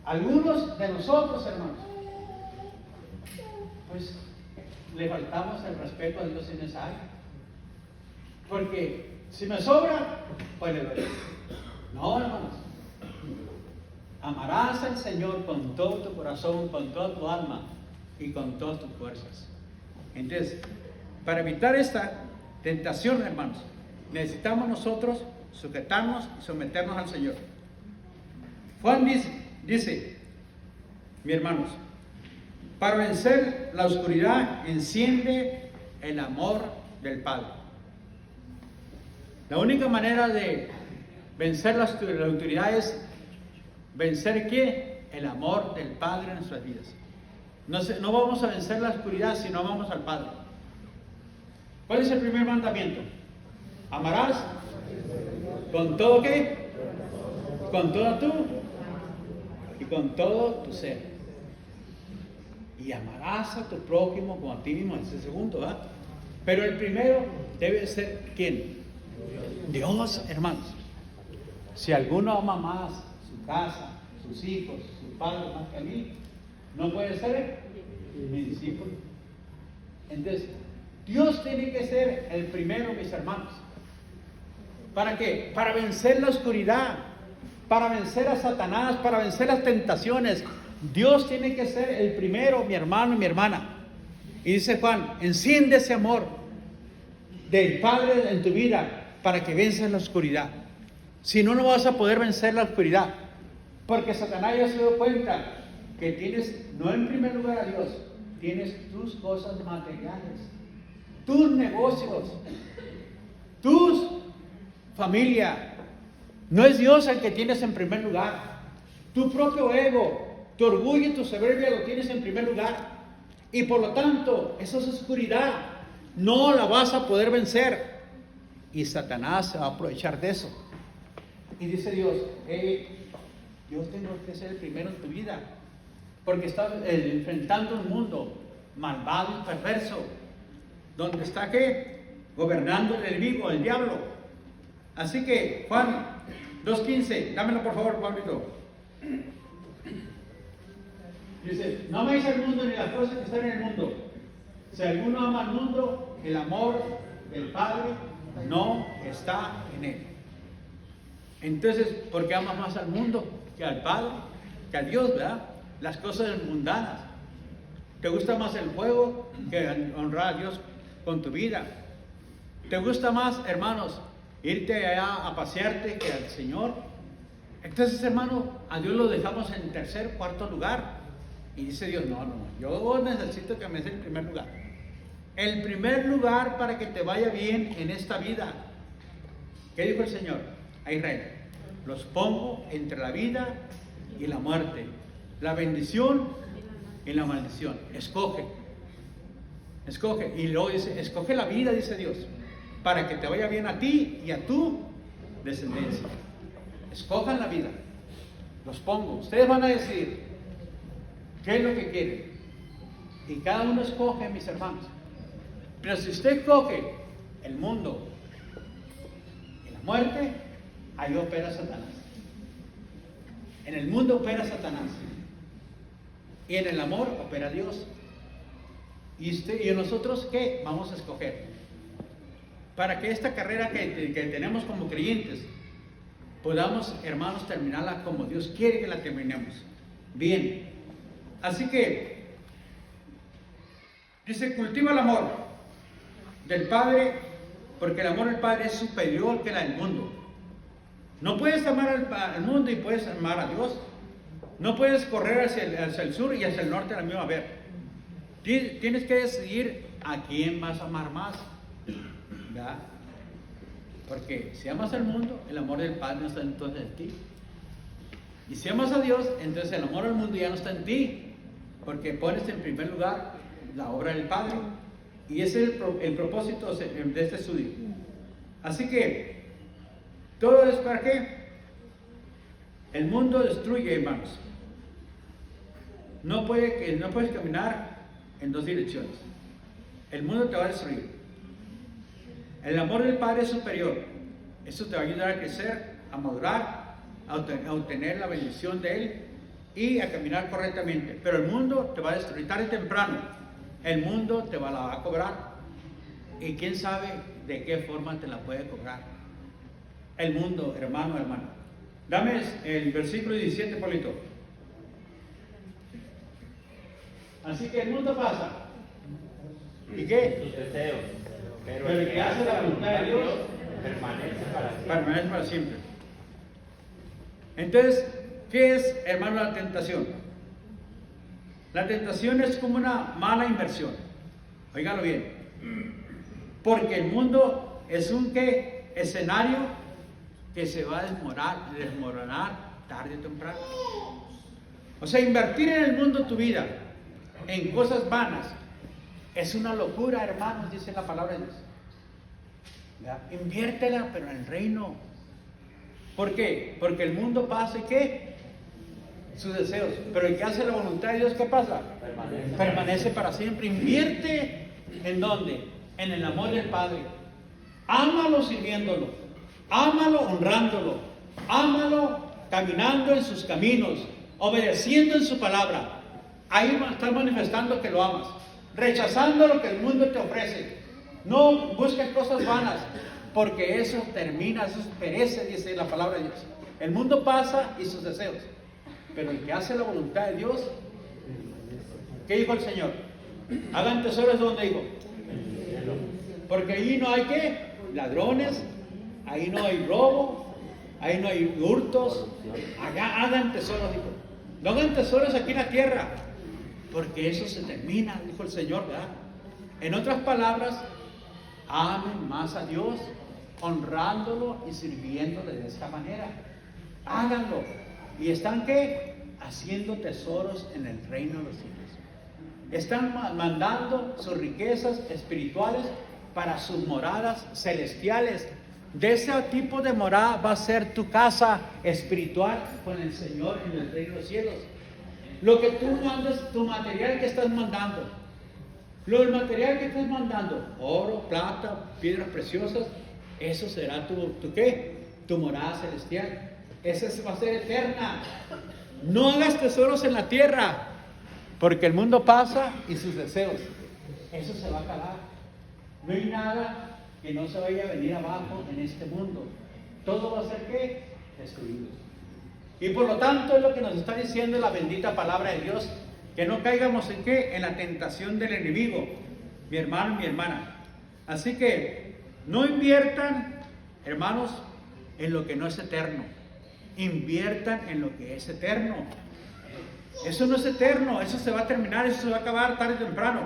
Algunos de nosotros, hermanos, pues le faltamos el respeto a Dios en esa área. Porque si me sobra, pues le doy. No, hermanos. Amarás al Señor con todo tu corazón, con toda tu alma y con todas tus fuerzas. Entonces, para evitar esta tentación, hermanos, necesitamos nosotros sujetarnos y someternos al Señor. Juan dice, mis hermanos, para vencer la oscuridad, enciende el amor del Padre. La única manera de vencer la oscuridad es vencer ¿qué? El amor del Padre en nuestras vidas. No vamos a vencer la oscuridad si no amamos al Padre. ¿Cuál es el primer mandamiento? Amarás con todo ¿qué? Con toda tú y con todo tu ser. Y amarás a tu prójimo como a ti mismo. Ese es el segundo, ¿verdad? Pero el primero debe ser ¿quién? Dios, hermanos. Si alguno ama más su casa, sus hijos, sus padres más que a mí, no puede ser mi discípulo. Entonces, Dios tiene que ser el primero, mis hermanos. ¿Para qué? Para vencer la oscuridad, para vencer a Satanás, para vencer las tentaciones. Dios tiene que ser el primero, mi hermano y mi hermana. Y dice Juan, enciende ese amor del Padre en tu vida para que venzas la oscuridad. Si no, no vas a poder vencer la oscuridad. Porque Satanás ya se dio cuenta que tienes, no en primer lugar a Dios, tienes tus cosas materiales, tus negocios, tus familia. No es Dios el que tienes en primer lugar. Tu propio ego, tu orgullo y tu soberbia lo tienes en primer lugar. Y por lo tanto, esa es oscuridad. No la vas a poder vencer. Y Satanás se va a aprovechar de eso. Y dice Dios, yo tengo que ser el primero en tu vida. Porque estás enfrentando un mundo malvado y perverso. Donde está ¿qué? Gobernando el enemigo, el diablo. Así que Juan 2:15, dámelo por favor, Pablito. Dice, no améis al mundo ni las cosas que están en el mundo. Si alguno ama al mundo, el amor del Padre no está en él. Entonces, ¿por qué amas más al mundo que al Padre, que a Dios, verdad? Las cosas mundanas. ¿Te gusta más el juego que honrar a Dios con tu vida? ¿Te gusta más, hermanos, irte allá a pasearte que al Señor? Entonces, hermano, a Dios lo dejamos en tercer, cuarto lugar. Y dice Dios, no, yo necesito que me des el primer lugar. El primer lugar para que te vaya bien en esta vida. ¿Qué dijo el Señor a Israel? Los pongo entre la vida y la muerte, la bendición y la maldición. Escoge. Y luego dice, escoge la vida, dice Dios, para que te vaya bien a ti y a tu descendencia. Escojan la vida. Los pongo. Ustedes van a decidir qué es lo que quieren. Y cada uno escoge, mis hermanos. Pero si usted escoge el mundo y la muerte, ahí opera Satanás. En el mundo opera Satanás. Y en el amor opera Dios. ¿Y nosotros qué vamos a escoger? Para que esta carrera que tenemos como creyentes, podamos, hermanos, terminarla como Dios quiere que la terminemos. Bien. Así que, dice, cultiva el amor del Padre, porque el amor del Padre es superior que la del mundo. No puedes amar al mundo y puedes amar a Dios. No puedes correr hacia el sur y hacia el norte a la misma vez. Tienes que decidir a quién vas a amar más, ¿verdad? Porque si amas al mundo, el amor del Padre no está entonces en ti. Y si amas a Dios, entonces el amor al mundo ya no está en ti, porque pones en primer lugar la obra del Padre. Y ese es el propósito de este estudio. Así que, todo es para qué. El mundo destruye, hermanos. No puedes caminar en dos direcciones. El mundo te va a destruir. El amor del Padre es superior. Eso te va a ayudar a crecer, a madurar, a obtener la bendición de Él y a caminar correctamente. Pero el mundo te va a destruir tarde o temprano. El mundo te la va a cobrar. Y quién sabe de qué forma te la puede cobrar. El mundo, hermano. Dame el versículo 17, Polito. Así que el mundo pasa. ¿Y qué? Sus deseos. Pero el que hace la voluntad de Dios permanece para siempre. permanece para siempre. Entonces, ¿qué es, hermano, la tentación? La tentación es como una mala inversión. Óigalo bien. Porque el mundo es un ¿qué? Escenario que se va a desmoronar tarde o temprano. O sea, invertir en el mundo tu vida, en cosas vanas, es una locura, hermanos, dice la palabra de Dios. ¿Ya? Inviértela, pero en el reino. ¿Por qué? Porque el mundo pasa y ¿qué? Sus deseos. Pero el que hace la voluntad de Dios, ¿qué pasa? Permanece para siempre. Invierte ¿en dónde? En el amor del Padre. Ámalo sirviéndolo. Ámalo honrándolo. Ámalo caminando en sus caminos. Obedeciendo en su palabra. Ahí estás manifestando que lo amas. Rechazando lo que el mundo te ofrece. No busques cosas vanas, porque eso termina, eso perece, dice la palabra de Dios. El mundo pasa y sus deseos, pero el que hace la voluntad de Dios, ¿qué dijo el Señor? Hagan tesoros donde dijo, porque ahí no hay ¿qué? Ladrones, ahí no hay robo, ahí no hay hurtos. Allá hagan tesoros, dijo. No hagan tesoros aquí en la tierra, porque eso se termina, dijo el Señor, ¿verdad? En otras palabras, amen más a Dios, honrándolo y sirviéndole de esta manera. Háganlo. ¿Y están qué? Haciendo tesoros en el reino de los cielos. Están mandando sus riquezas espirituales para sus moradas celestiales. De ese tipo de morada va a ser tu casa espiritual con el Señor en el reino de los cielos. Lo que tú mandas, tu material que estás mandando, el material que estás mandando, oro, plata, piedras preciosas, eso será tu ¿qué? Tu morada celestial. Esa va a ser eterna. No hagas tesoros en la tierra, porque el mundo pasa y sus deseos. Eso se va a acabar. No hay nada que no se vaya a venir abajo en este mundo. Todo va a ser ¿qué? Destruido. Y por lo tanto es lo que nos está diciendo la bendita palabra de Dios, que no caigamos en ¿qué? En la tentación del enemigo, mi hermano y mi hermana. Así que no inviertan, hermanos, en lo que no es eterno. Inviertan en lo que es eterno. Eso no es eterno, eso se va a terminar, eso se va a acabar tarde o temprano.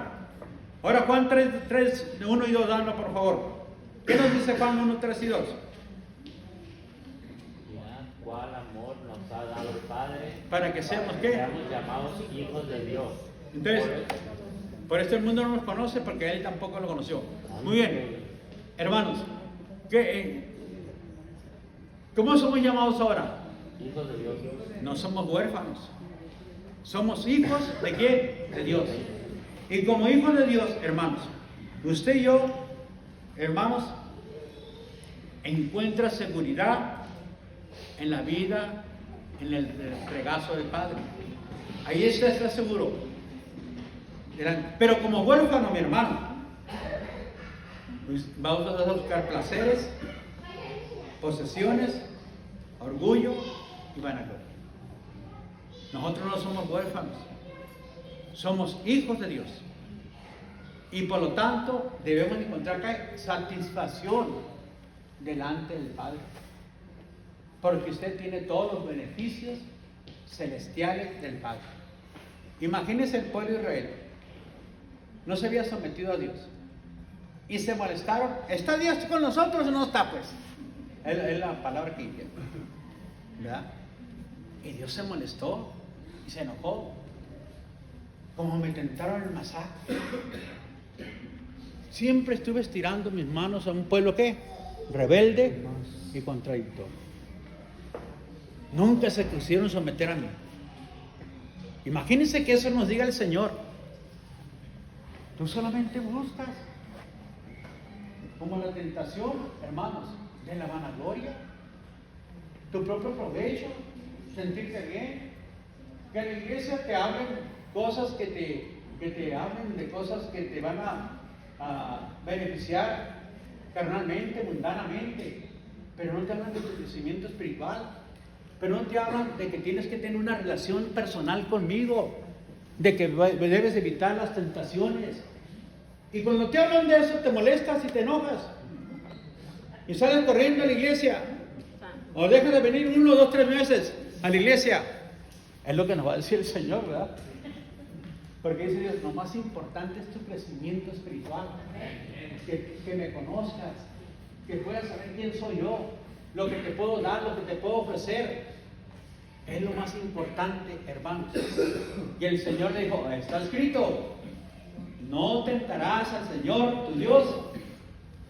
Ahora Juan 3, 1 y 2, dalo por favor. ¿Qué nos dice Juan 1, 3 y 2? ¿Cuál amor nos ha dado el Padre? Para que seamos ¿qué? Seamos llamados hijos de Dios. Entonces, por esto el mundo no nos conoce, porque él tampoco lo conoció. Muy bien, hermanos, ¿cómo somos llamados ahora? Hijos de Dios. No somos huérfanos, somos hijos ¿de quién? De Dios. Y como hijos de Dios, hermanos, usted y yo, hermanos, encuentra seguridad en la vida, en el regazo del Padre. Ahí está seguro. Pero como huérfano, mi hermano, pues vamos a buscar placeres, posesiones, orgullo y vanagloria. Nosotros no somos huérfanos, somos hijos de Dios. Y por lo tanto debemos encontrar satisfacción delante del Padre. Porque usted tiene todos los beneficios celestiales del Padre. Imagínese el pueblo de Israel. No se había sometido a Dios. Y se molestaron. ¿Está Dios con nosotros o no está? Pues es la palabra que dice, ¿verdad? Y Dios se molestó y se enojó. Como me tentaron el Masá. Siempre estuve estirando mis manos a un pueblo ¿qué? Rebelde y contradictorio. Nunca se quisieron someter a mí. Imagínense que eso nos diga el Señor. Tú solamente buscas como la tentación, hermanos, de la vanagloria, tu propio provecho, sentirte bien, que en la iglesia te hablen cosas que te hablen de cosas que te van a beneficiar carnalmente, mundanamente, pero no te hablan de tu crecimiento espiritual, pero no te hablan de que tienes que tener una relación personal conmigo, de que debes evitar las tentaciones. Y cuando te hablan de eso te molestas y te enojas y sales corriendo a la iglesia, o dejas de venir 1, 2, 3 meses a la iglesia. Es lo que nos va a decir el Señor, ¿verdad? Porque dice Dios, lo más importante es tu crecimiento espiritual, que me conozcas, que puedas saber quién soy yo, lo que te puedo dar, lo que te puedo ofrecer. Es lo más importante, hermanos. Y el Señor le dijo, está escrito, no tentarás al Señor tu Dios,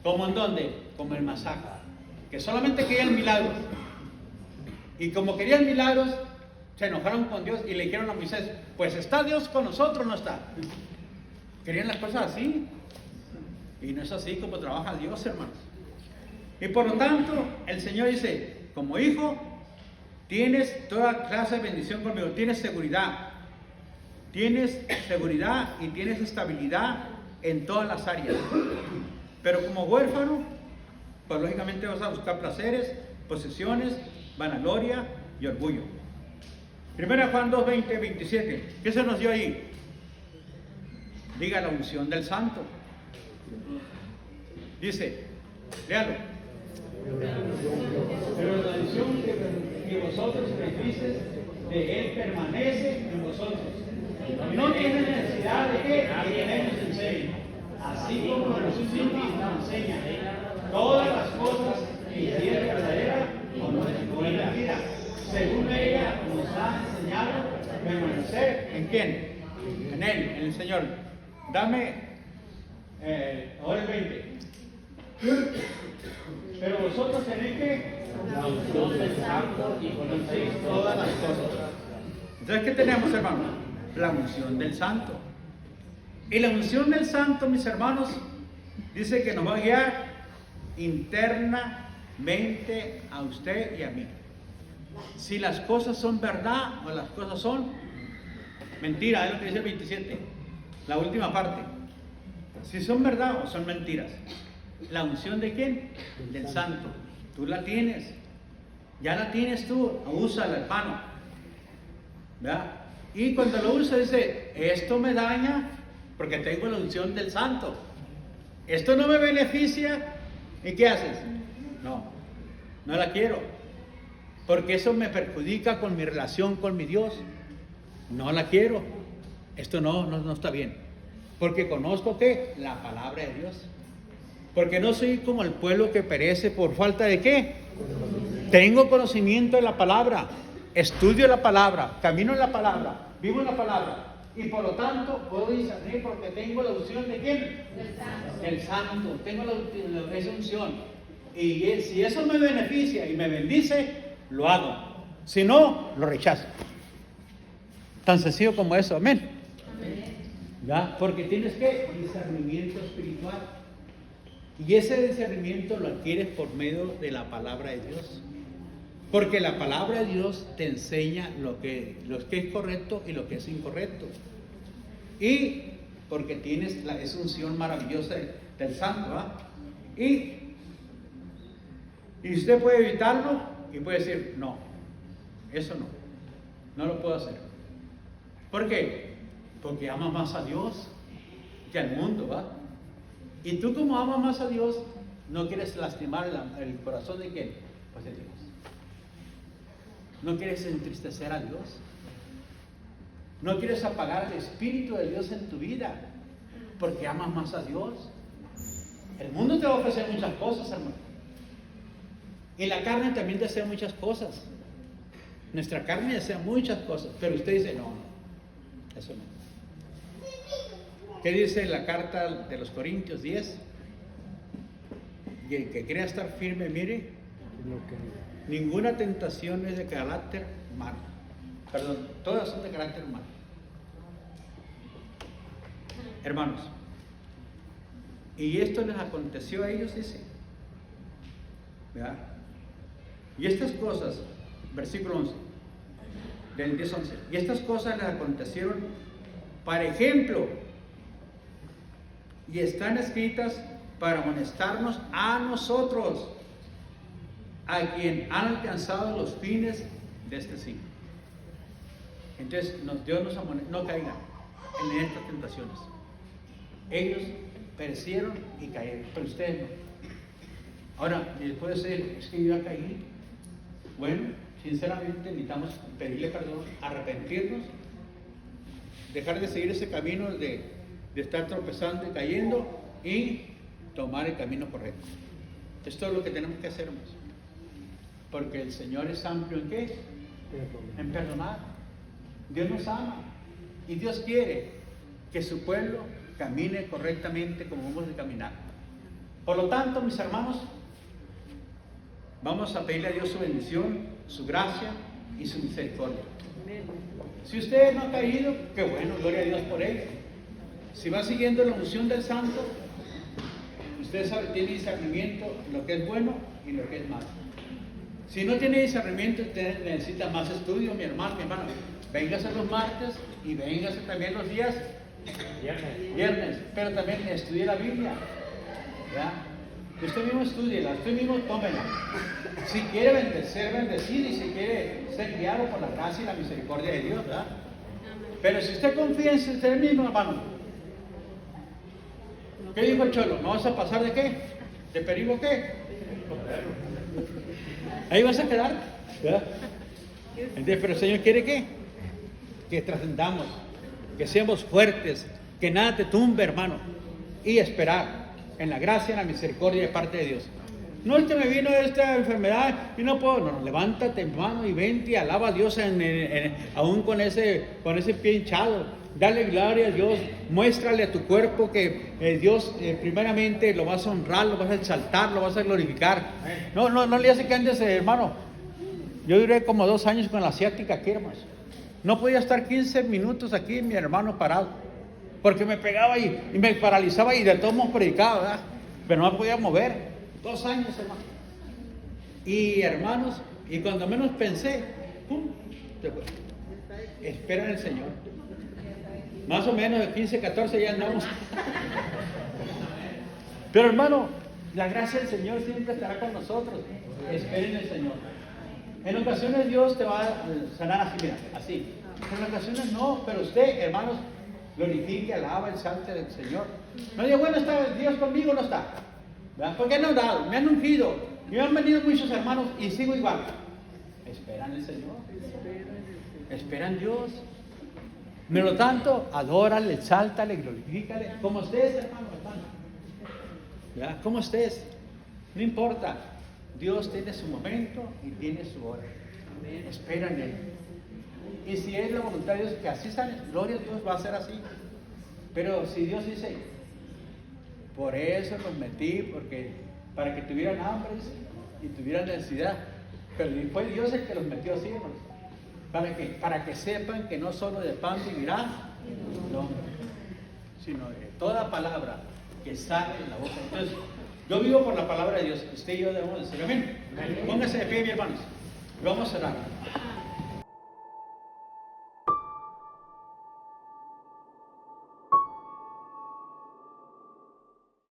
¿como en dónde? Como en Masá, que solamente querían milagros. Y como querían milagros, se enojaron con Dios y le dijeron a Moisés, pues ¿está Dios con nosotros o no está? Querían las cosas así. Y no es así como trabaja Dios, hermanos. Y por lo tanto, el Señor dice, como hijo, tienes toda clase de bendición conmigo, tienes seguridad y tienes estabilidad en todas las áreas. Pero como huérfano, pues lógicamente vas a buscar placeres, posesiones, vanagloria y orgullo. 1 Juan 2, 20, 27. ¿Qué se nos dio ahí? Diga la unción del santo. Dice, léalo. Pero la unción que vosotros recibisteis de Él permanece en vosotros. No tiene necesidad de que Él nos enseñe. Así como la unción nos enseña todas las cosas y es verdadera como es mentira. Según ella nos ha enseñado a permanecer ¿en quién? En Él, en el Señor. Dame, ahora el 20. Pero vosotros tenéis que La unción del Santo y conocéis todas las cosas. Entonces, ¿qué tenemos, hermanos? La unción del Santo. Y la unción del Santo, mis hermanos, dice que nos va a guiar internamente a usted y a mí. Si las cosas son verdad o las cosas son mentira, es lo que dice el 27, la última parte. Si son verdad o son mentiras. ¿La unción de quién? Del Santo. Tú la tienes. Ya la tienes tú. Úsala, hermano. ¿Verdad? Y cuando lo usa dice, esto me daña porque tengo la unción del Santo. Esto no me beneficia. ¿Y qué haces? No la quiero. Porque eso me perjudica con mi relación con mi Dios. No la quiero. Esto no está bien. Porque conozco que la palabra de Dios. Porque no soy como el pueblo que perece por falta de ¿qué? Tengo conocimiento de la palabra, estudio la palabra, camino en la palabra, vivo en la palabra. Y por lo tanto puedo discernir porque tengo la unción de ¿quién? Del Santo. Tengo esa unción. Y si eso me beneficia y me bendice, lo hago. Si no, lo rechazo. Tan sencillo como eso, amén. ¿Ya? Porque tienes que discernimiento espiritual. Y ese discernimiento lo adquieres por medio de la palabra de Dios. Porque la palabra de Dios te enseña lo que es correcto y lo que es incorrecto. Y porque tienes esa unción maravillosa del Santo. Y usted puede evitarlo y puede decir, no, eso no lo puedo hacer. ¿Por qué? Porque ama más a Dios que al mundo, ¿va? Y tú como amas más a Dios, no quieres lastimar el corazón de ¿quién? Pues de Dios. No quieres entristecer a Dios. No quieres apagar el Espíritu de Dios en tu vida, porque amas más a Dios. El mundo te va a ofrecer muchas cosas, hermano. Y la carne también desea muchas cosas. Nuestra carne desea muchas cosas, pero usted dice, no, eso no. ¿Qué dice la carta de los Corintios 10? Y el que quiera estar firme, mire, ninguna tentación es de carácter malo. Perdón, todas son de carácter malo. Hermanos, Y esto les aconteció a ellos, dice. ¿Verdad? Y estas cosas, versículo 11, del 10-11, y estas cosas les acontecieron para ejemplo, y están escritas para amonestarnos a nosotros, a quien han alcanzado los fines de este siglo. Entonces, Dios nos amonesta, no caigan en estas tentaciones. Ellos perecieron y cayeron, pero ustedes no. Ahora, puede ser, es que yo ya caí. Bueno, sinceramente necesitamos pedirle perdón, arrepentirnos, dejar de seguir ese camino de estar tropezando y cayendo y tomar el camino correcto. Esto es lo que tenemos que hacer, hermanos. Porque el Señor es amplio en ¿qué? En perdonar. Dios nos ama y Dios quiere que su pueblo camine correctamente como hemos de caminar. Por lo tanto, mis hermanos, vamos a pedirle a Dios su bendición, su gracia y su misericordia. Si usted no ha caído, qué bueno, gloria a Dios por ello. Si va siguiendo la unción del Santo, usted sabe, tiene discernimiento en lo que es bueno y lo que es malo. Si no tiene discernimiento, usted necesita más estudio, mi hermano, mi hermana. Véngase los martes y véngase también los días viernes, pero también estudie la Biblia, ¿verdad? Usted mismo estudiela, usted mismo tómela. Si quiere bendecir y si quiere ser guiado por la gracia y la misericordia de Dios, ¿verdad? Pero si usted confía en usted mismo, hermano, ¿qué dijo el Cholo? ¿No vas a pasar de qué? ¿De perigo qué? Ahí vas a quedar, ¿verdad? Entonces, pero el Señor quiere ¿qué? Que trascendamos, que seamos fuertes, que nada te tumbe, hermano, y esperar en la gracia y en la misericordia de parte de Dios. No es que me vino esta enfermedad y no puedo. No, levántate, hermano, y vente y alaba a Dios aún con ese pie hinchado. Dale gloria a Dios, muéstrale a tu cuerpo que Dios primeramente lo vas a honrar, lo vas a exaltar, lo vas a glorificar. No le hace que andes, hermano. Yo duré como 2 años con la asiática aquí, hermanos. No podía estar 15 minutos aquí, mi hermano, parado, porque me pegaba y me paralizaba y de todos modos predicaba, ¿verdad? Pero no me podía mover. 2 años, hermano. Y hermanos, y cuando menos pensé, ¡pum! Se fue. Espera en el Señor. Más o menos de 15, 14 ya andamos. Pero hermano, la gracia del Señor siempre estará con nosotros. Esperen en el Señor. En ocasiones Dios te va a sanar así, mira, así. En ocasiones no, pero usted, hermanos, glorifique, alaba, exalte del Señor. No diga, bueno, ¿está Dios conmigo o no está? ¿Verdad? ¿Por qué no han dado? Me han ungido. Me han venido muchos hermanos y sigo igual. Esperan el Señor. Esperan Dios. Por lo tanto, adórale, exáltale, glorifícale. Como estés, hermano. ¿Verdad? Como estés. No importa. Dios tiene su momento y tiene su hora. Espera en Él. Y si es la voluntad de Dios que así sale, gloria a Dios, va a ser así. Pero si Dios dice, por eso los metí, porque para que tuvieran hambre y tuvieran necesidad. Pero fue Dios el que los metió así, hermanos. Para que sepan que no solo de pan vivirá el hombre, sino de toda palabra que sale de la boca. Entonces, yo vivo por la palabra de Dios. Usted y yo debemos decir amén. Póngase de pie, mis hermanos. Vamos a orar.